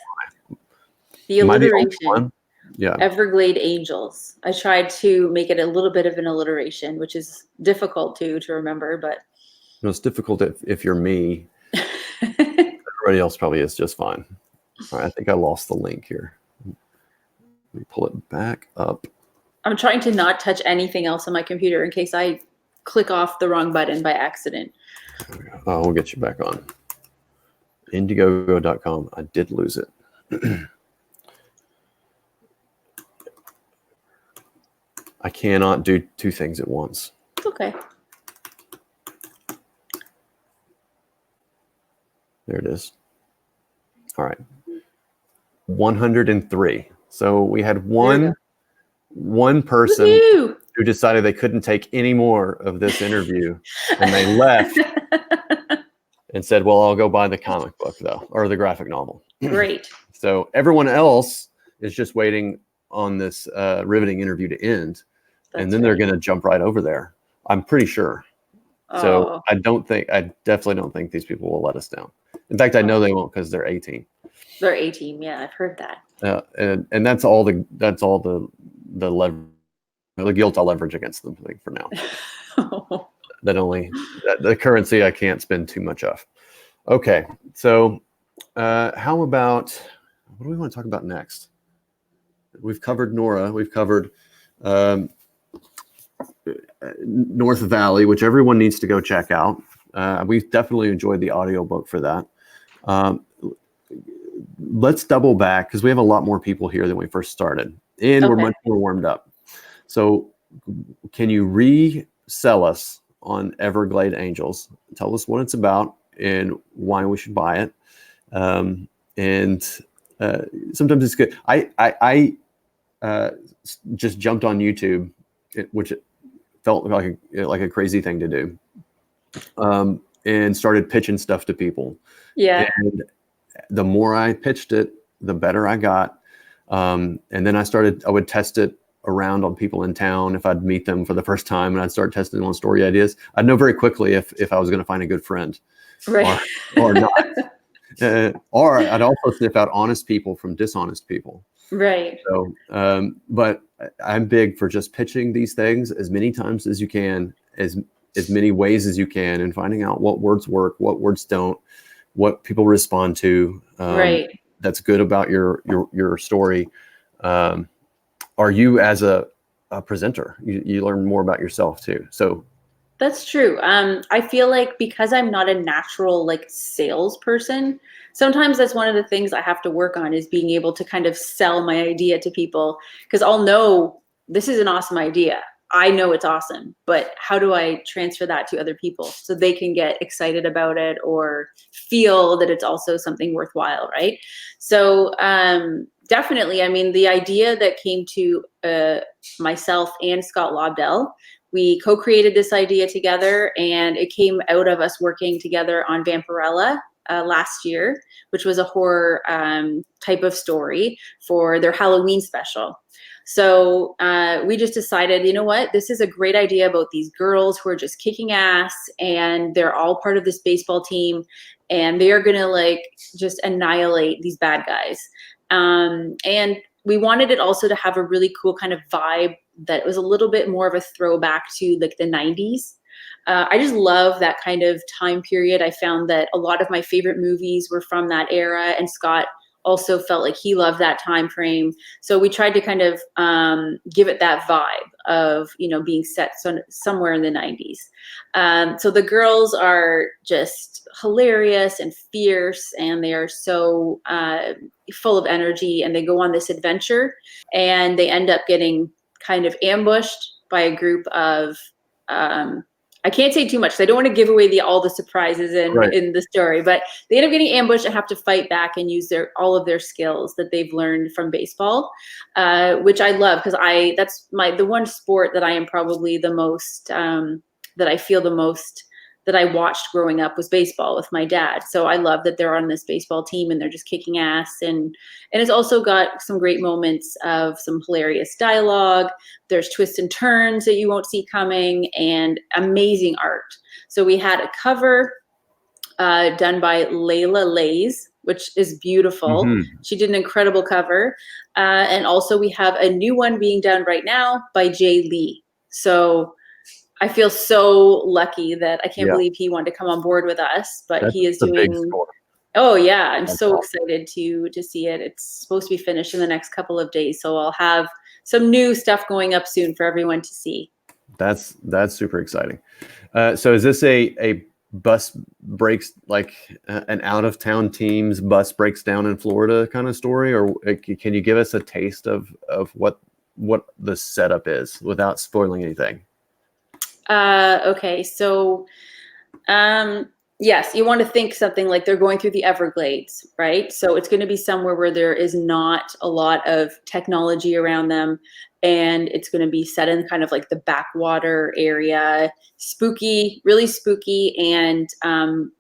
The alliteration. Yeah. Everglade Angels. I tried to make it a little bit of an alliteration, which is difficult to remember, but it's difficult if you're me. Everybody else probably is just fine. All right, I think I lost the link here. Let me pull it back up. I'm trying to not touch anything else on my computer in case I click off the wrong button by accident. Oh, we'll get you back on. Indiegogo.com. I did lose it. I cannot do two things at once. It's okay. There it is. All right. 103. So we had one person who decided they couldn't take any more of this interview, and they left and said, well, I'll go buy the comic book though, or the graphic novel. Great. So everyone else is just waiting on this riveting interview to end. And then they're going to jump right over there. I'm pretty sure. So I definitely don't think these people will let us down. In fact, I know they won't, because they're 18. They're 18. Yeah, I've heard that. And that's all the guilt I'll leverage against them, I think, for now. The currency I can't spend too much of. Okay. So how about, what do we want to talk about next? We've covered Nora. We've covered North Valley, which everyone needs to go check out. We've definitely enjoyed the audiobook for that. Let's double back because we have a lot more people here than we first started, and we're much more warmed up. So can you resell us on Everglade Angels? Tell us what it's about and why we should buy it. Sometimes it's good. I just jumped on YouTube, which felt like a crazy thing to do, and started pitching stuff to people. Yeah. And the more I pitched it, the better I got. And then I would test it around on people in town. If I'd meet them for the first time and I'd start testing on story ideas, I'd know very quickly if I was going to find a good friend, right, or not. Or I'd also sniff out honest people from dishonest people. Right. So, but I'm big for just pitching these things as many times as you can, as many ways as you can, and finding out what words work, what words don't, what people respond to. Right. That's good about your story. Are you as a presenter? You learn more about yourself too. So that's true. I feel like because I'm not a natural like salesperson, sometimes that's one of the things I have to work on, is being able to kind of sell my idea to people, because I'll know this is an awesome idea. I know it's awesome, but how do I transfer that to other people so they can get excited about it or feel that it's also something worthwhile, right? So definitely, I mean, the idea that came to myself and Scott Lobdell, we co-created this idea together, and it came out of us working together on Vampirella last year, which was a horror type of story for their Halloween special. So we just decided, you know what, this is a great idea about these girls who are just kicking ass, and they're all part of this baseball team, and they are gonna like just annihilate these bad guys. And we wanted it also to have a really cool kind of vibe that was a little bit more of a throwback to like the 90s. I just love that kind of time period. I found that a lot of my favorite movies were from that era, and Scott also felt like he loved that time frame. So we tried to kind of give it that vibe of, you know, being set somewhere in the 90s. So the girls are just hilarious and fierce, and they are so full of energy, and they go on this adventure, and they end up getting kind of ambushed by a group of I can't say too much because I don't want to give away all the surprises in the story, but they end up getting ambushed and have to fight back and use all of their skills that they've learned from baseball, which I love, because that's the one sport that I am probably the most that I feel the most that I watched growing up was baseball with my dad. So I love that they're on this baseball team and they're just kicking ass. And it's also got some great moments of some hilarious dialogue. There's twists and turns that you won't see coming, and amazing art. So we had a cover done by Layla Lays, which is beautiful. Mm-hmm. She did an incredible cover. And also we have a new one being done right now by Jay Lee. So I feel so lucky that I can't believe he wanted to come on board with us, but he is doing. Oh yeah, I'm so excited to see it. It's supposed to be finished in the next couple of days, so I'll have some new stuff going up soon for everyone to see. That's super exciting. So is this a bus breaks, like an out of town team's bus breaks down in Florida kind of story, or can you give us a taste of what the setup is without spoiling anything? Okay, so yes, you want to think something like they're going through the Everglades, right? So it's going to be somewhere where there is not a lot of technology around them, and it's going to be set in kind of like the backwater area, spooky, really spooky, and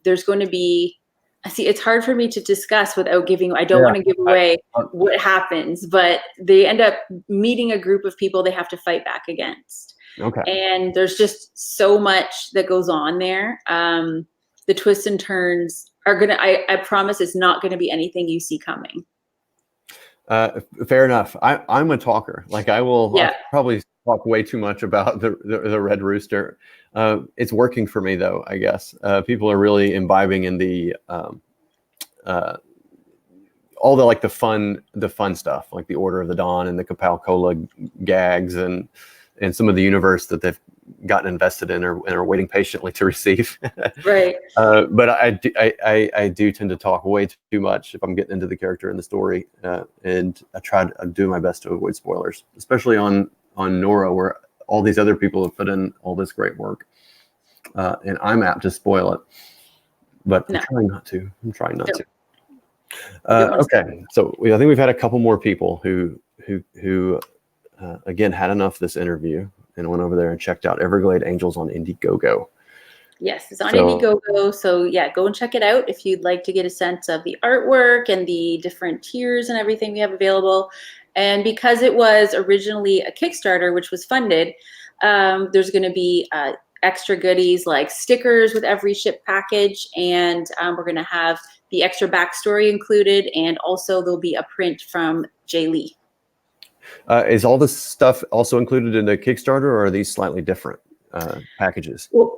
there's going to be, see, it's hard for me to discuss without giving, I don't want to give away what happens, but they end up meeting a group of people they have to fight back against. Okay. And there's just so much that goes on there. The twists and turns are I promise it's not gonna be anything you see coming. Fair enough. I'm a talker. Like I'll probably talk way too much about the Red Rooster. It's working for me though, I guess. People are really imbibing in the all the like the fun stuff, like the Order of the Dawn and the Kapow Cola gags and some of the universe that they've gotten invested in or and are waiting patiently to receive. Right. But I do tend to talk way too much if I'm getting into the character and the story, and I do my best to avoid spoilers, especially on Nora, where all these other people have put in all this great work, and I'm apt to spoil it. But I'm trying not to. Okay, so I think we've had a couple more people who again had enough of this interview and went over there and checked out Everglade Angels on Indiegogo. Yes, it's on Indiegogo. So yeah, go and check it out if you'd like to get a sense of the artwork and the different tiers and everything we have available. And because it was originally a Kickstarter, which was funded, there's going to be extra goodies like stickers with every ship package, and we're going to have the extra backstory included, and also there'll be a print from Jay Lee. Is all this stuff also included in the Kickstarter, or are these slightly different packages? Well,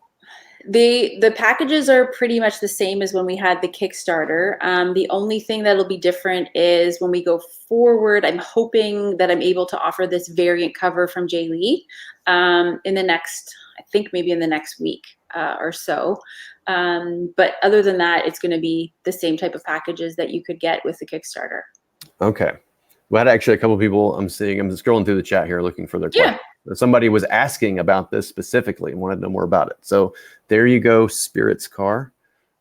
the packages are pretty much the same as when we had the Kickstarter. The only thing that'll be different is when we go forward, I'm hoping that I'm able to offer this variant cover from Jay Lee in the next, I think maybe in the next week or so. But other than that, it's going to be the same type of packages that you could get with the Kickstarter. Okay. We had actually a couple of people I'm just scrolling through the chat here looking for their questions. Somebody was asking about this specifically and wanted to know more about it. So there you go, Spirit's Car.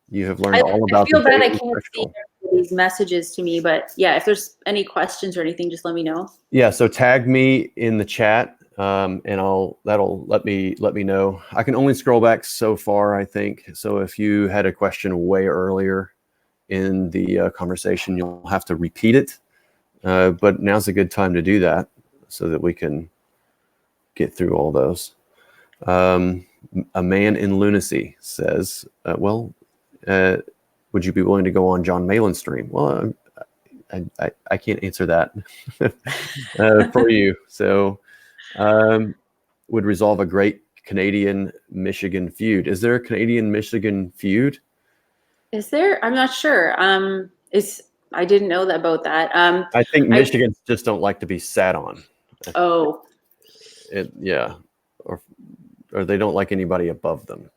You have learned all about I feel bad I can't see these messages to me, but yeah, if there's any questions or anything, just let me know. Yeah, so tag me in the chat, and that'll let me know. I can only scroll back so far, I think. So if you had a question way earlier in the conversation, you'll have to repeat it. But now's a good time to do that so that we can get through all those. A Man in Lunacy says, would you be willing to go on John Malin's stream? Well, I can't answer that for you. So would resolve a great Canadian-Michigan feud. Is there a Canadian-Michigan feud? Is there? I'm not sure. I didn't know about that. I think Michigans just don't like to be sat on. Oh. Yeah. Or they don't like anybody above them.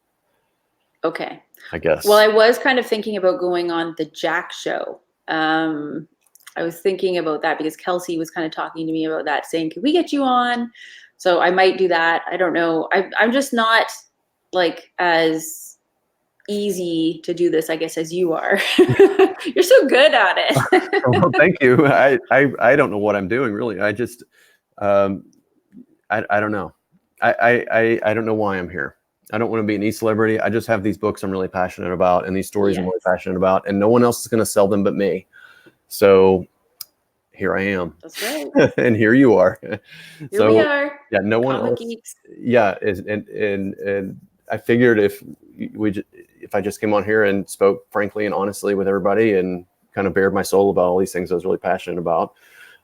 Okay. I guess. Well, I was kind of thinking about going on the Jack show. I was thinking about that because Kelsey was kind of talking to me about that, saying, "Can we get you on?" So I might do that. I don't know. I'm just not like as easy to do this, I guess, as you are. You're so good at it. Well, thank you. I don't know what I'm doing really. I just I don't know. I don't know why I'm here. I don't want to be an e-celebrity. I just have these books I'm really passionate about and these stories I'm really passionate about, and no one else is going to sell them but me. So here I am. That's right. And here you are. Here we are. Yeah, no one Comic else. Geeks. Yeah, and I figured if I just came on here and spoke frankly and honestly with everybody and kind of bared my soul about all these things I was really passionate about,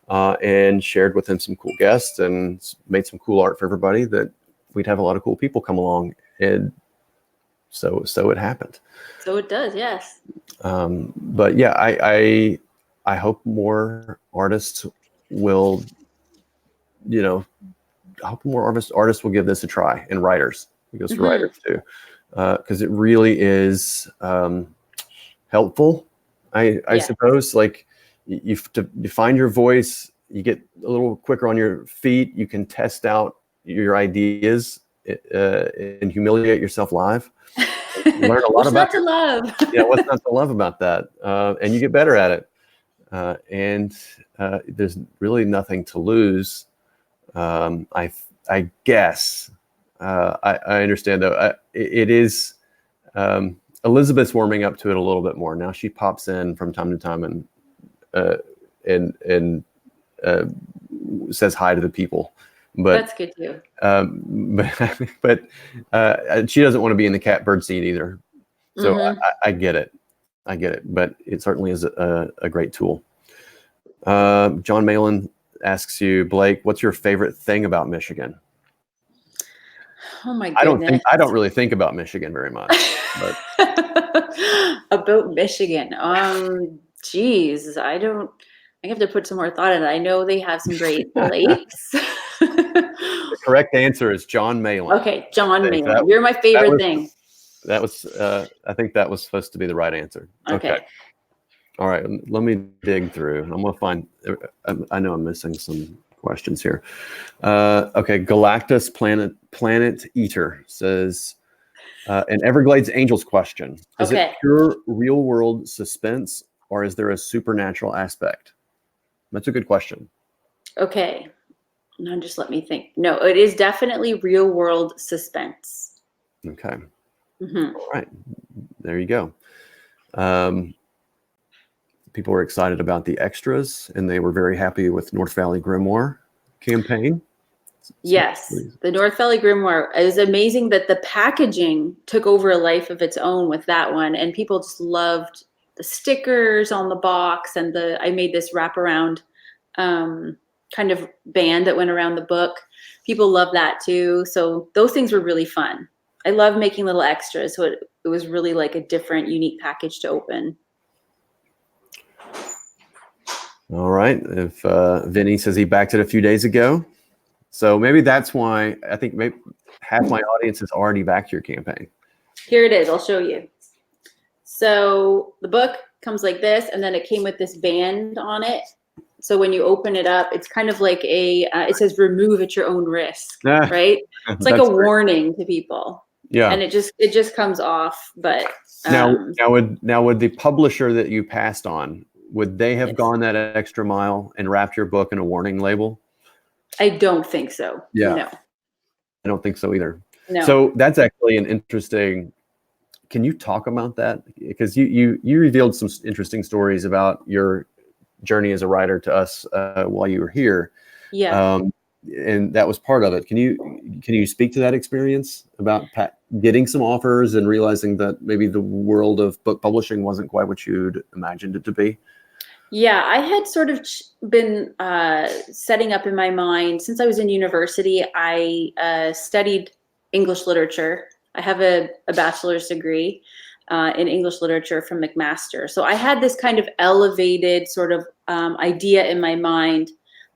and shared with them some cool guests and made some cool art for everybody, that we'd have a lot of cool people come along. And so it happened. So it does, yes. But yeah, I hope more artists will, I hope more artists will give this a try, and writers. It goes to writers too, because it really is helpful. I suppose, like you find your voice, you get a little quicker on your feet. You can test out your ideas and humiliate yourself live. Learn a lot about what's not to love. Yeah, what's not to love about that, and you get better at it. And there's really nothing to lose. I guess. I understand though. It is Elizabeth's warming up to it a little bit more now. She pops in from time to time and says hi to the people. But that's good too. But she doesn't want to be in the catbird seat either. So I get it. But it certainly is a great tool. John Malin asks you, Blake, what's your favorite thing about Michigan? Oh my goodness. I don't really think about Michigan very much. But about Michigan. Geez, I have to put some more thought in it. I know they have some great lakes. correct answer is John Malin. Okay, John Malin. You're my favorite thing. That was, I think that was supposed to be the right answer. Okay. All right, let me dig through. I'm gonna find, I know I'm missing some questions here. Okay, Galactus Planet Eater says, an Everglades Angels question. Is it pure real world suspense or is there a supernatural aspect? That's a good question. Okay. Now just let me think. No, it is definitely real world suspense. Okay. All right. There you go. People were excited about the extras and they were very happy with North Valley Grimoire campaign. Yes, the North Valley Grimoire is amazing that the packaging took over a life of its own with that one, and people just loved the stickers on the box, and I made this wraparound kind of band that went around the book. People love that too. So those things were really fun. I love making little extras, so it was really like a different, unique package to open. All right. If Vinny says he backed it a few days ago. So maybe that's why I think maybe half my audience has already backed your campaign. Here it is. I'll show you. So the book comes like this, and then it came with this band on it. So when you open it up, it's kind of like it says remove at your own risk, right? It's like a warning to people. Yeah. And it just comes off. But now would the publisher that you passed on, would they have gone that extra mile and wrapped your book in a warning label? I don't think so. Yeah. No. I don't think so either. No. So that's actually an interesting, can you talk about that? Because you revealed some interesting stories about your journey as a writer to us while you were here. Yeah. And that was part of it. Can you speak to that experience about getting some offers and realizing that maybe the world of book publishing wasn't quite what you'd imagined it to be? Yeah, I had sort of been setting up in my mind since I was in university. I studied English literature. I have a bachelor's degree in English literature from McMaster. So I had this kind of elevated sort of idea in my mind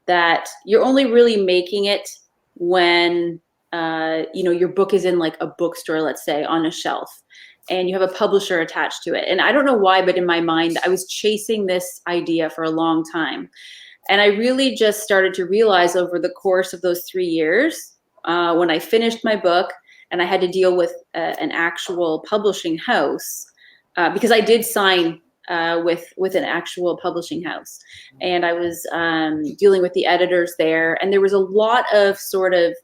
that you're only really making it when your book is in like a bookstore, let's say, on a shelf, and you have a publisher attached to it. And I don't know why, but in my mind, I was chasing this idea for a long time. And I really just started to realize over the course of those 3 years, when I finished my book and I had to deal with an actual publishing house, because I did sign with an actual publishing house. And I was dealing with the editors there. And there was a lot of sort of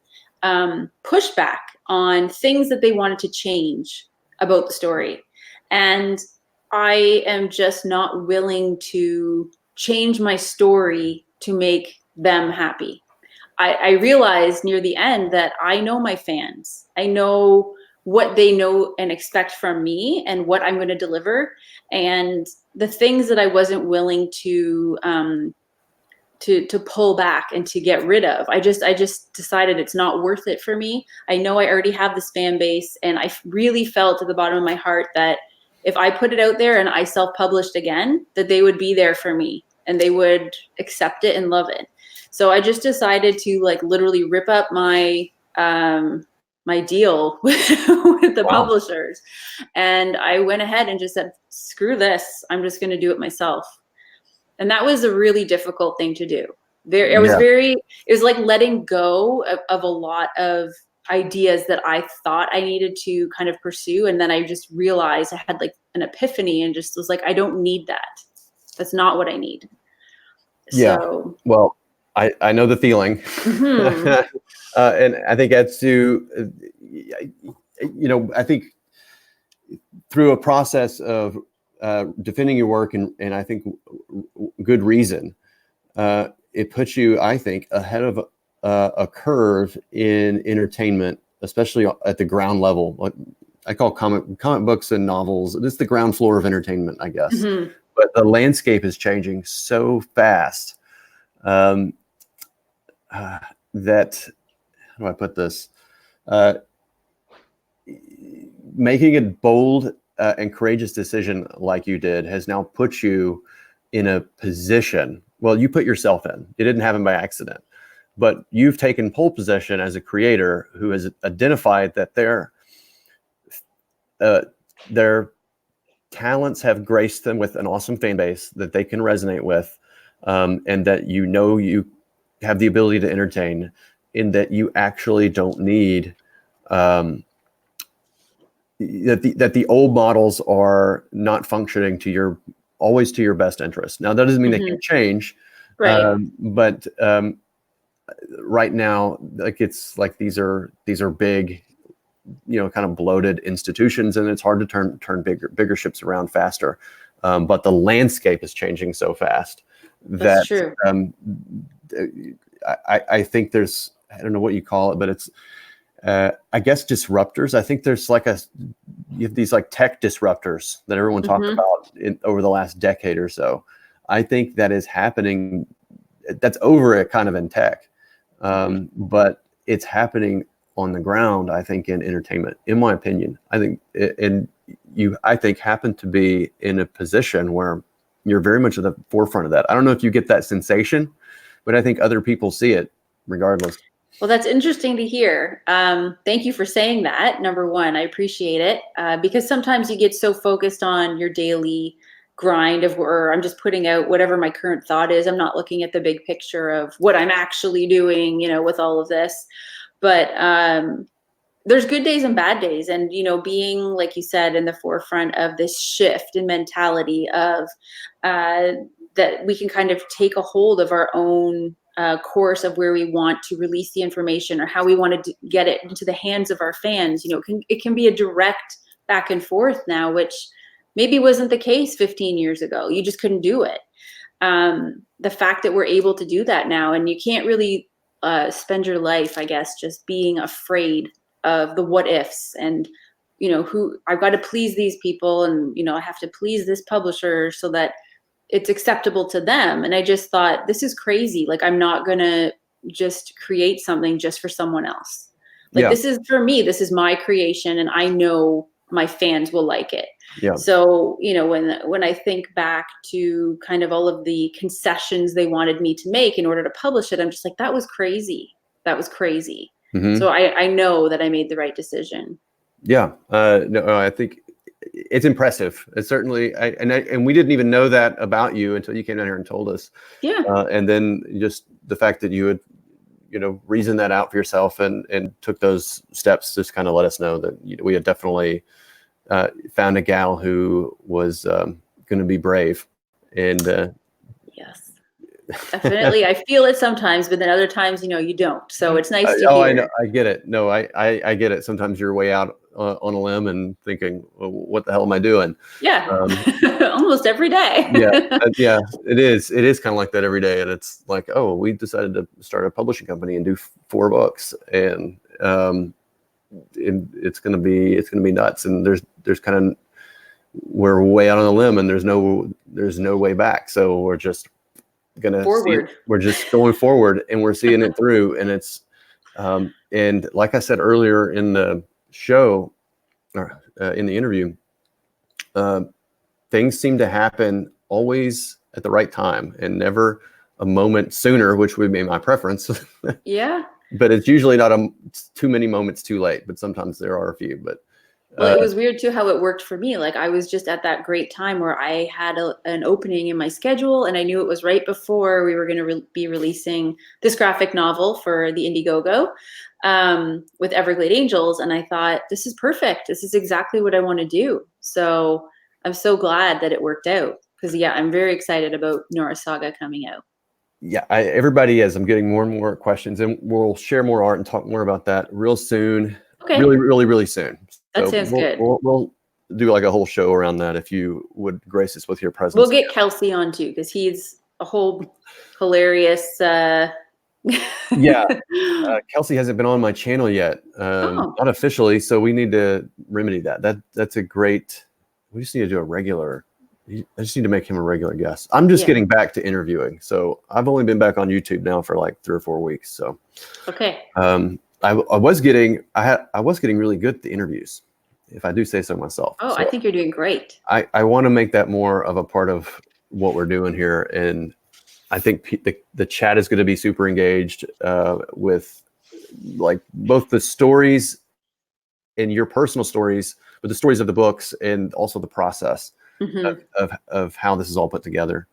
pushback on things that they wanted to change about the story. And I am just not willing to change my story to make them happy. I realized near the end that I know my fans. I know what they know and expect from me and what I'm going to deliver. And the things that I wasn't willing to pull back and to get rid of, I just decided it's not worth it for me. I know I already have this fan base, and I really felt at the bottom of my heart that if I put it out there and I self-published again, that they would be there for me and they would accept it and love it. So I just decided to like literally rip up my my deal with the publishers, and I went ahead and just said, screw this, I'm just going to do it myself. And that was a really difficult thing to do. It was like letting go of a lot of ideas that I thought I needed to kind of pursue. And then I just realized I had like an epiphany and just was like, I don't need that. That's not what I need. Yeah. So, well, I know the feeling. Mm-hmm. And I think that's to, I think through a process of defending your work and I think good reason, it puts you, I think, ahead of a curve in entertainment, especially at the ground level. What I call comic books and novels. It's the ground floor of entertainment, I guess. Mm-hmm. But the landscape is changing so fast that, how do I put this? Making a bold and courageous decision like you did has now put you in a position. Well, you put yourself in. It didn't happen by accident. but you've taken pole position as a creator who has identified that their talents have graced them with an awesome fan base that they can resonate with, and that you have the ability to entertain, in that you actually don't need that the old models are not functioning always to your best interest. Now that doesn't mean they can change, right? But right now, like it's like these are big, kind of bloated institutions, and it's hard to turn bigger ships around faster. But the landscape is changing so fast That's that true. I think there's, I don't know what you call it, but it's I guess disruptors. I think there's you have these like tech disruptors that everyone talked about over the last decade or so. I think that is happening. That's over it kind of in tech, but it's happening on the ground, I think, in entertainment, in my opinion. I think, I think happen to be in a position where you're very much at the forefront of that. I don't know if you get that sensation, but I think other people see it regardless. Well, that's interesting to hear. Thank you for saying that. Number one, I appreciate it, because sometimes you get so focused on your daily grind or I'm just putting out whatever my current thought is. I'm not looking at the big picture of what I'm actually doing, with all of this. But there's good days and bad days. And, being, like you said, in the forefront of this shift in mentality of that we can kind of take a hold of our own course of where we want to release the information or how we want to get it into the hands of our fans. It can be a direct back and forth now, which maybe wasn't the case 15 years ago. You just couldn't do it. The fact that we're able to do that now, and you can't really spend your life, I guess, just being afraid of the what ifs and, who I've got to please these people and, I have to please this publisher so that it's acceptable to them. And I just thought, this is crazy. Like, I'm not going to just create something just for someone else. Like, This is for me, this is my creation, and I know my fans will like it. Yeah. So, when I think back to kind of all of the concessions they wanted me to make in order to publish it, I'm just like, that was crazy. That was crazy. So I know that I made the right decision. Yeah. No, I think it's impressive. It's certainly, and we didn't even know that about you until you came down here and told us. Yeah. And then just the fact that you had, reasoned that out for yourself and took those steps, just kind of let us know that we had definitely found a gal who was going to be brave. And yes. Definitely. I feel it sometimes, but then other times, you don't. So it's nice to hear. I know. I get it. No, I get it. Sometimes you're way out on a limb and thinking, well, what the hell am I doing? Yeah. Almost every day. Yeah. It is. It is kind of like that every day. And it's like, oh, we decided to start a publishing company and do 4 books. And it's going to be nuts. And there's kind of, we're way out on a limb and there's no way back. So we're just we're just going forward and we're seeing it through. And it's and like I said earlier in the show or in the interview, things seem to happen always at the right time and never a moment sooner, which would be my preference. Yeah. But it's usually not too many moments too late, but sometimes there are a few. But well, it was weird too how it worked for me. Like, I was just at that great time where I had an opening in my schedule, and I knew it was right before we were going to be releasing this graphic novel for the Indiegogo with Everglade Angels. And I thought, this is perfect. This is exactly what I want to do. So I'm so glad that it worked out because, I'm very excited about Nora Saga coming out. Yeah, everybody is. I'm getting more and more questions, and we'll share more art and talk more about that real soon. Okay. Really, really, really soon. That sounds good. We'll do like a whole show around that if you would grace us with your presence. We'll get Kelsey on too because he's a whole hilarious. Yeah, Kelsey hasn't been on my channel yet, not officially. So we need to remedy that. That's a great. We just need to do a regular. I just need to make him a regular guest. I'm just getting back to interviewing, so I've only been back on YouTube now for like 3 or 4 weeks. So okay. I was getting really good at the interviews, if I do say so myself. Oh, so I think you're doing great. I want to make that more of a part of what we're doing here and I think the chat is going to be super engaged with like both the stories and your personal stories, but the stories of the books and also the process of how this is all put together.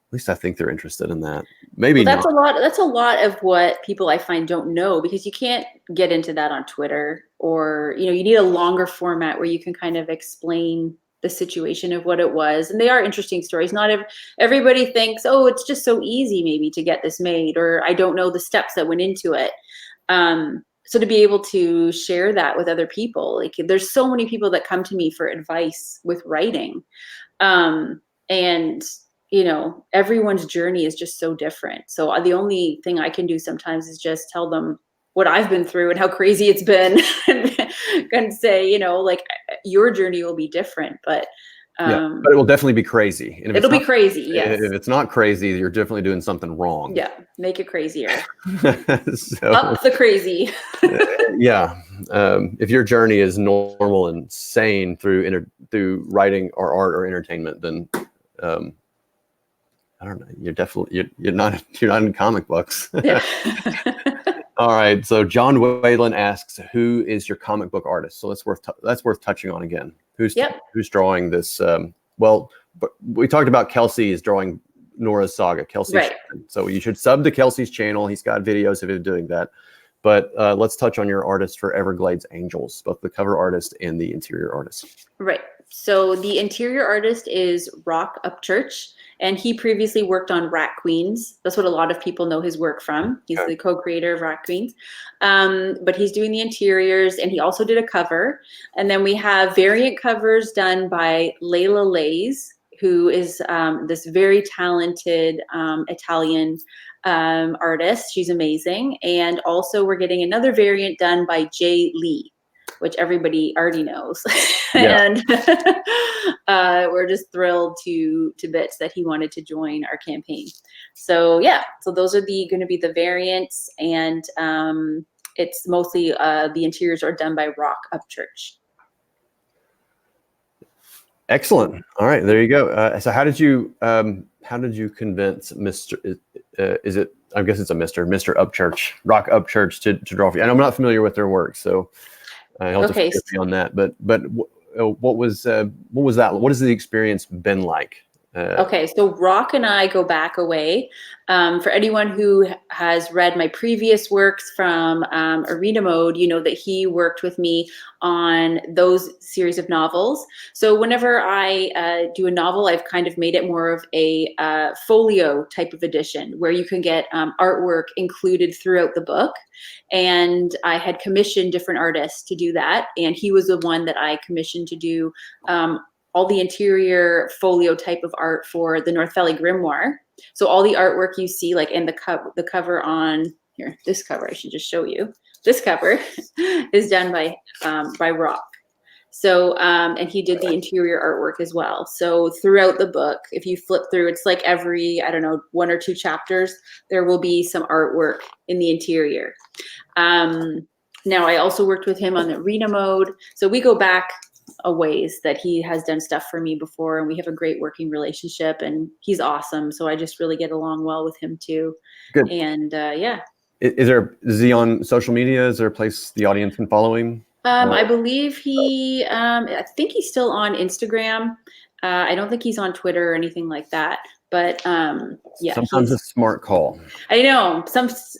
At least I think they're interested in that. Maybe that's not. That's a lot of what people I find don't know, because you can't get into that on Twitter, or, you need a longer format where you can kind of explain the situation of what it was. And they are interesting stories. Not everybody thinks, oh, it's just so easy maybe to get this made, or I don't know the steps that went into it. So to be able to share that with other people, like there's so many people that come to me for advice with writing. And everyone's journey is just so different. So the only thing I can do sometimes is just tell them what I've been through and how crazy it's been, and say, like, your journey will be different, but it will definitely be crazy. And it'll be crazy. Yes. If it's not crazy, you're definitely doing something wrong. Yeah. Make it crazier. So, up the crazy. Yeah. If your journey is normal and sane through writing or art or entertainment, then I don't know. You're not in comic books. Yeah. All right. So John Whalen asks, who is your comic book artist? So that's worth touching on again. Who's drawing this? Well, but we talked about Kelsey is drawing Nora's Saga. Kelsey. Right. So you should sub to Kelsey's channel. He's got videos of him doing that. But let's touch on your artist for Everglades Angels, both the cover artist and the interior artist. Right. So the interior artist is Rock Upchurch, and he previously worked on Rat Queens. That's what a lot of people know his work from. He's the co-creator of Rat Queens. But he's doing the interiors, and he also did a cover. And then we have variant covers done by Layla Lays, who is this very talented Italian artist. She's amazing. And also we're getting another variant done by Jay Lee, which everybody already knows. And we're just thrilled to bits that he wanted to join our campaign. So so those are going to be the variants, and it's mostly the interiors are done by Rock Upchurch. Excellent. All right, there you go. So how did you convince Mr. I guess it's a Mr. Upchurch, Rock Upchurch to draw for you? And I'm not familiar with their work, so I'll have to forgive me on that. But what was that? What has the experience been like? So Rock and I go back a way. For anyone who has read my previous works from Arena Mode, you know that he worked with me on those series of novels. So whenever I do a novel, I've kind of made it more of a folio type of edition where you can get artwork included throughout the book. And I had commissioned different artists to do that. And he was the one that I commissioned to do all the interior folio type of art for the North Valley Grimoire. So all the artwork you see, like in the cover on here, this cover, I should just show you. This cover is done by Rock. So, and he did the interior artwork as well. So throughout the book, if you flip through, it's like every, 1 or 2 chapters, there will be some artwork in the interior. Now I also worked with him on the Arena Mode. So we go back a ways that he has done stuff for me before, and we have a great working relationship, and he's awesome. So I just really get along well with him too. Good. And Is he on social media? Is there a place the audience can follow him? I believe I think he's still on Instagram. I don't think he's on Twitter or anything like that. But sometimes a smart call. I know.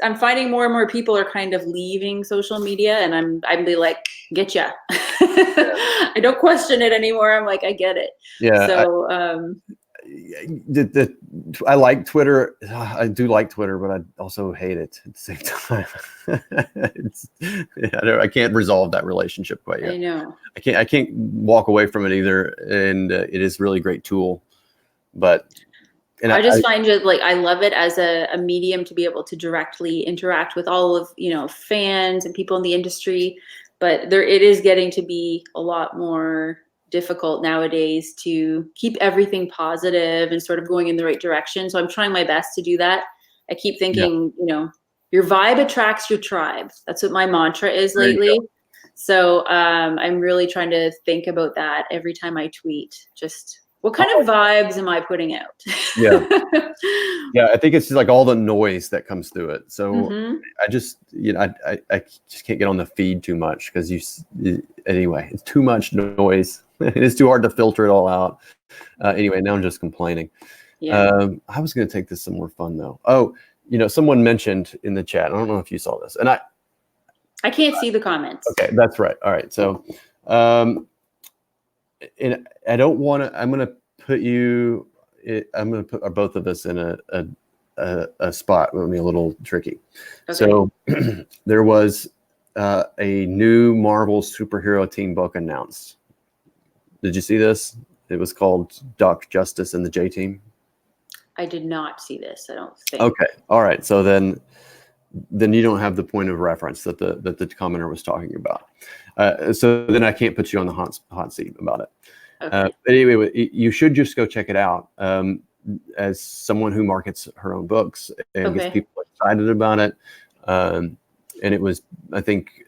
I'm finding more and more people are kind of leaving social media, and I'm like, get ya. I don't question it anymore. I'm like, I get it. Yeah. So I like Twitter. I do like Twitter, but I also hate it at the same time. I can't resolve that relationship quite yet. I know. I can't walk away from it either, and it is a really great tool, but. And I just find it like I love it as a medium to be able to directly interact with all of fans and people in the industry, but it is getting to be a lot more difficult nowadays to keep everything positive and sort of going in the right direction. So I'm trying my best to do that. I keep thinking, your vibe attracts your tribe. That's what my mantra is lately. So I'm really trying to think about that every time I tweet. Just What kind of vibes am I putting out? Yeah. Yeah, I think it's just like all the noise that comes through it. So I just, I just can't get on the feed too much because anyway, it's too much noise. It's too hard to filter it all out. Anyway, now I'm just complaining. Yeah. I was going to take this some more fun though. Oh, someone mentioned in the chat, I don't know if you saw this, and I can't see the comments. Okay, that's right. All right. So, and I don't want to, I'm going to put both of us in a spot. It would be a little tricky. Okay. So there was a new Marvel superhero team book announced. Did you see this? It was called Doc Justice and the J-Team. I did not see this, I don't think. Okay. All right. So then you don't have the point of reference that the commenter was talking about. So then I can't put you on the hot seat about it. Okay. But anyway, you should just go check it out. As someone who markets her own books and gets people excited about it. And it was, I think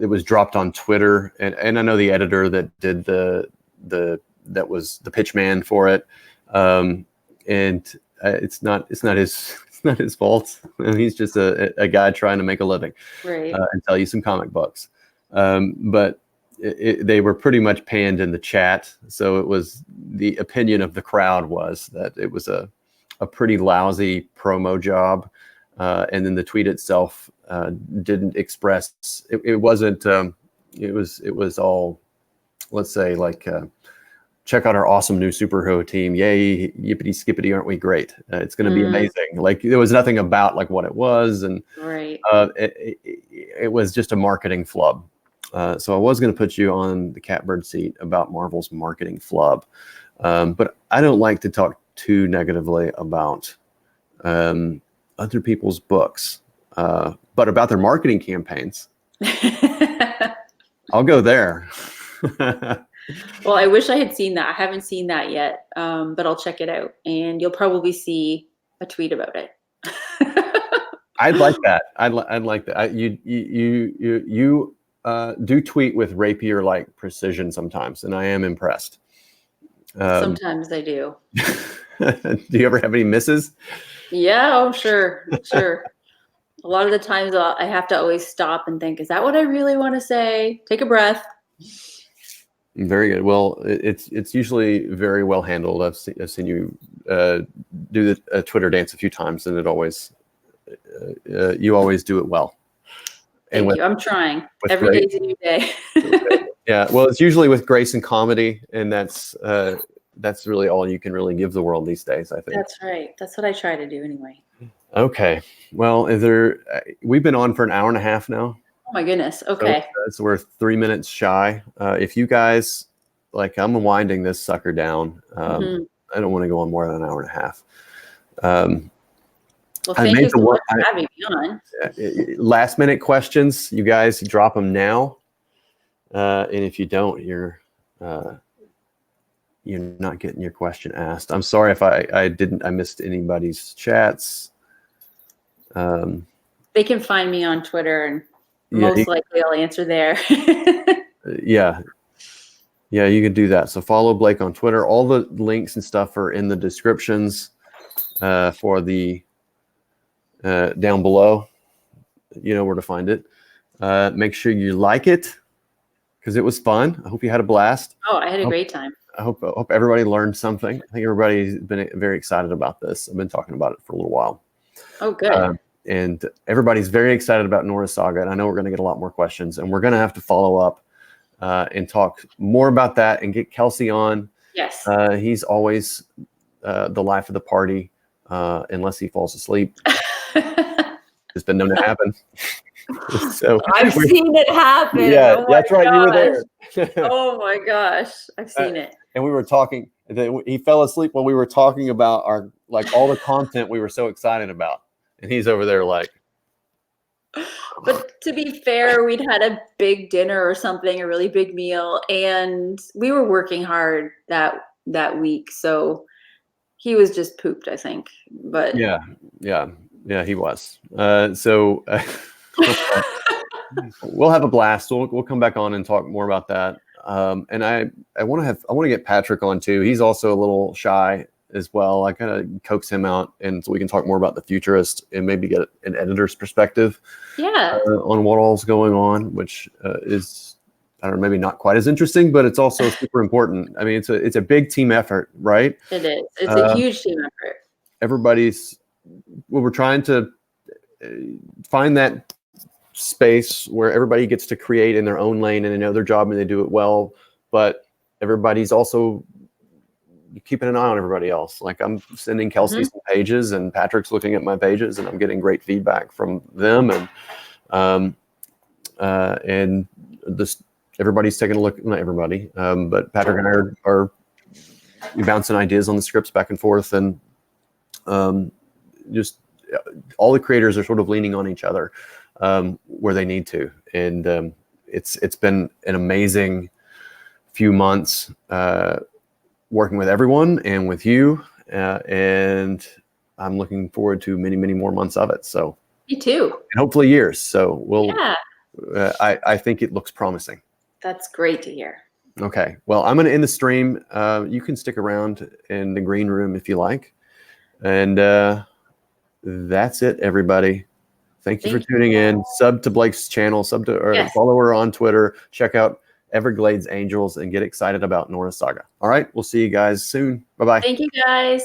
it was dropped on Twitter, and I know the editor that did that was the pitch man for it. And it's not his fault. He's just a guy trying to make a living, right, and tell you some comic books. But they were pretty much panned in the chat. So it was, the opinion of the crowd was that it was a pretty lousy promo job. And then the tweet itself didn't express, it wasn't, it was all, let's say, like, check out our awesome new superhero team. Yay, yippity skippity, aren't we great? It's going to be amazing. Like, there was nothing about like what it was. And right. It was just a marketing flub. So I was going to put you on the catbird seat about Marvel's marketing flub. But I don't like to talk too negatively about other people's books, but about their marketing campaigns. I'll go there. Well, I wish I had seen that. I haven't seen that yet, but I'll check it out, and you'll probably see a tweet about it. I'd like that. I'd like that. You do tweet with rapier-like precision sometimes, and I am impressed. Sometimes I do. Do you ever have any misses? Yeah, oh, sure. A lot of the times I have to always stop and think, is that what I really want to say? Take a breath. Very good. Well, it's usually very well handled. I've seen you do the Twitter dance a few times, and it always you always do it well. Thank you. I'm trying. Every day's a new day. Yeah. Well, it's usually with grace and comedy, and that's really all you can really give the world these days, I think. That's right. That's what I try to do anyway. Okay. Well, we've been on for an hour and a half now. Oh my goodness. Okay. So we're 3 minutes shy. If you guys, like, I'm winding this sucker down. I don't want to go on more than an hour and a half. Well, thank you so much for having me on. Last minute questions, you guys drop them now. And if you don't, you're not getting your question asked. I'm sorry if I missed anybody's chats. They can find me on Twitter, and most likely I'll answer there. Yeah, you can do that. So follow Blake on Twitter. All the links and stuff are in the descriptions for the down below. You know where to find it. Make sure you like it, because it was fun. I hope you had a blast. Oh, I had a great time. I hope everybody learned something. I think everybody's been very excited about this. I've been talking about it for a little while. Oh, good. And everybody's very excited about Nora Saga, and I know we're going to get a lot more questions, and we're going to have to follow up and talk more about that and get Kelsey on. Yes. He's always the life of the party, unless he falls asleep. It's been known to happen. So I've seen it happen. Yeah, that's right. You were there. Oh my gosh, I've seen it. And we were talking. He fell asleep when we were talking about all the content we were so excited about, and he's over there like. But to be fair, we'd had a big dinner or something, a really big meal, and we were working hard that week. So he was just pooped, I think. But yeah, he was. So we'll have a blast. We'll come back on and talk more about that. And I want to get Patrick on too. He's also a little shy as well. I kind of coax him out, and so we can talk more about the Futurist and maybe get an editor's perspective on what all's going on, which is, I don't know, maybe not quite as interesting, but it's also super important. I mean, it's a big team effort, right? It is. It's a huge team effort. We're trying to find that space where everybody gets to create in their own lane and they know their job and they do it well, but everybody's also keeping an eye on everybody else. Like, I'm sending Kelsey some pages, and Patrick's looking at my pages, and I'm getting great feedback from them, and this, everybody's taking a look. Not everybody, but Patrick and I are bouncing ideas on the scripts back and forth, and just all the creators are sort of leaning on each other where they need to, and it's been an amazing few months working with everyone and with you, and I'm looking forward to many more months of it. So me too, and hopefully years. So we'll I think it looks promising. That's great to hear. Okay, well, I'm going to end the stream. You can stick around in the green room if you like, and that's it, everybody. Thank you for tuning in. Sub to Blake's channel, follow her on Twitter. Check out Everglades Angels and get excited about Nora's Saga. All right, we'll see you guys soon. Bye-bye. Thank you, guys.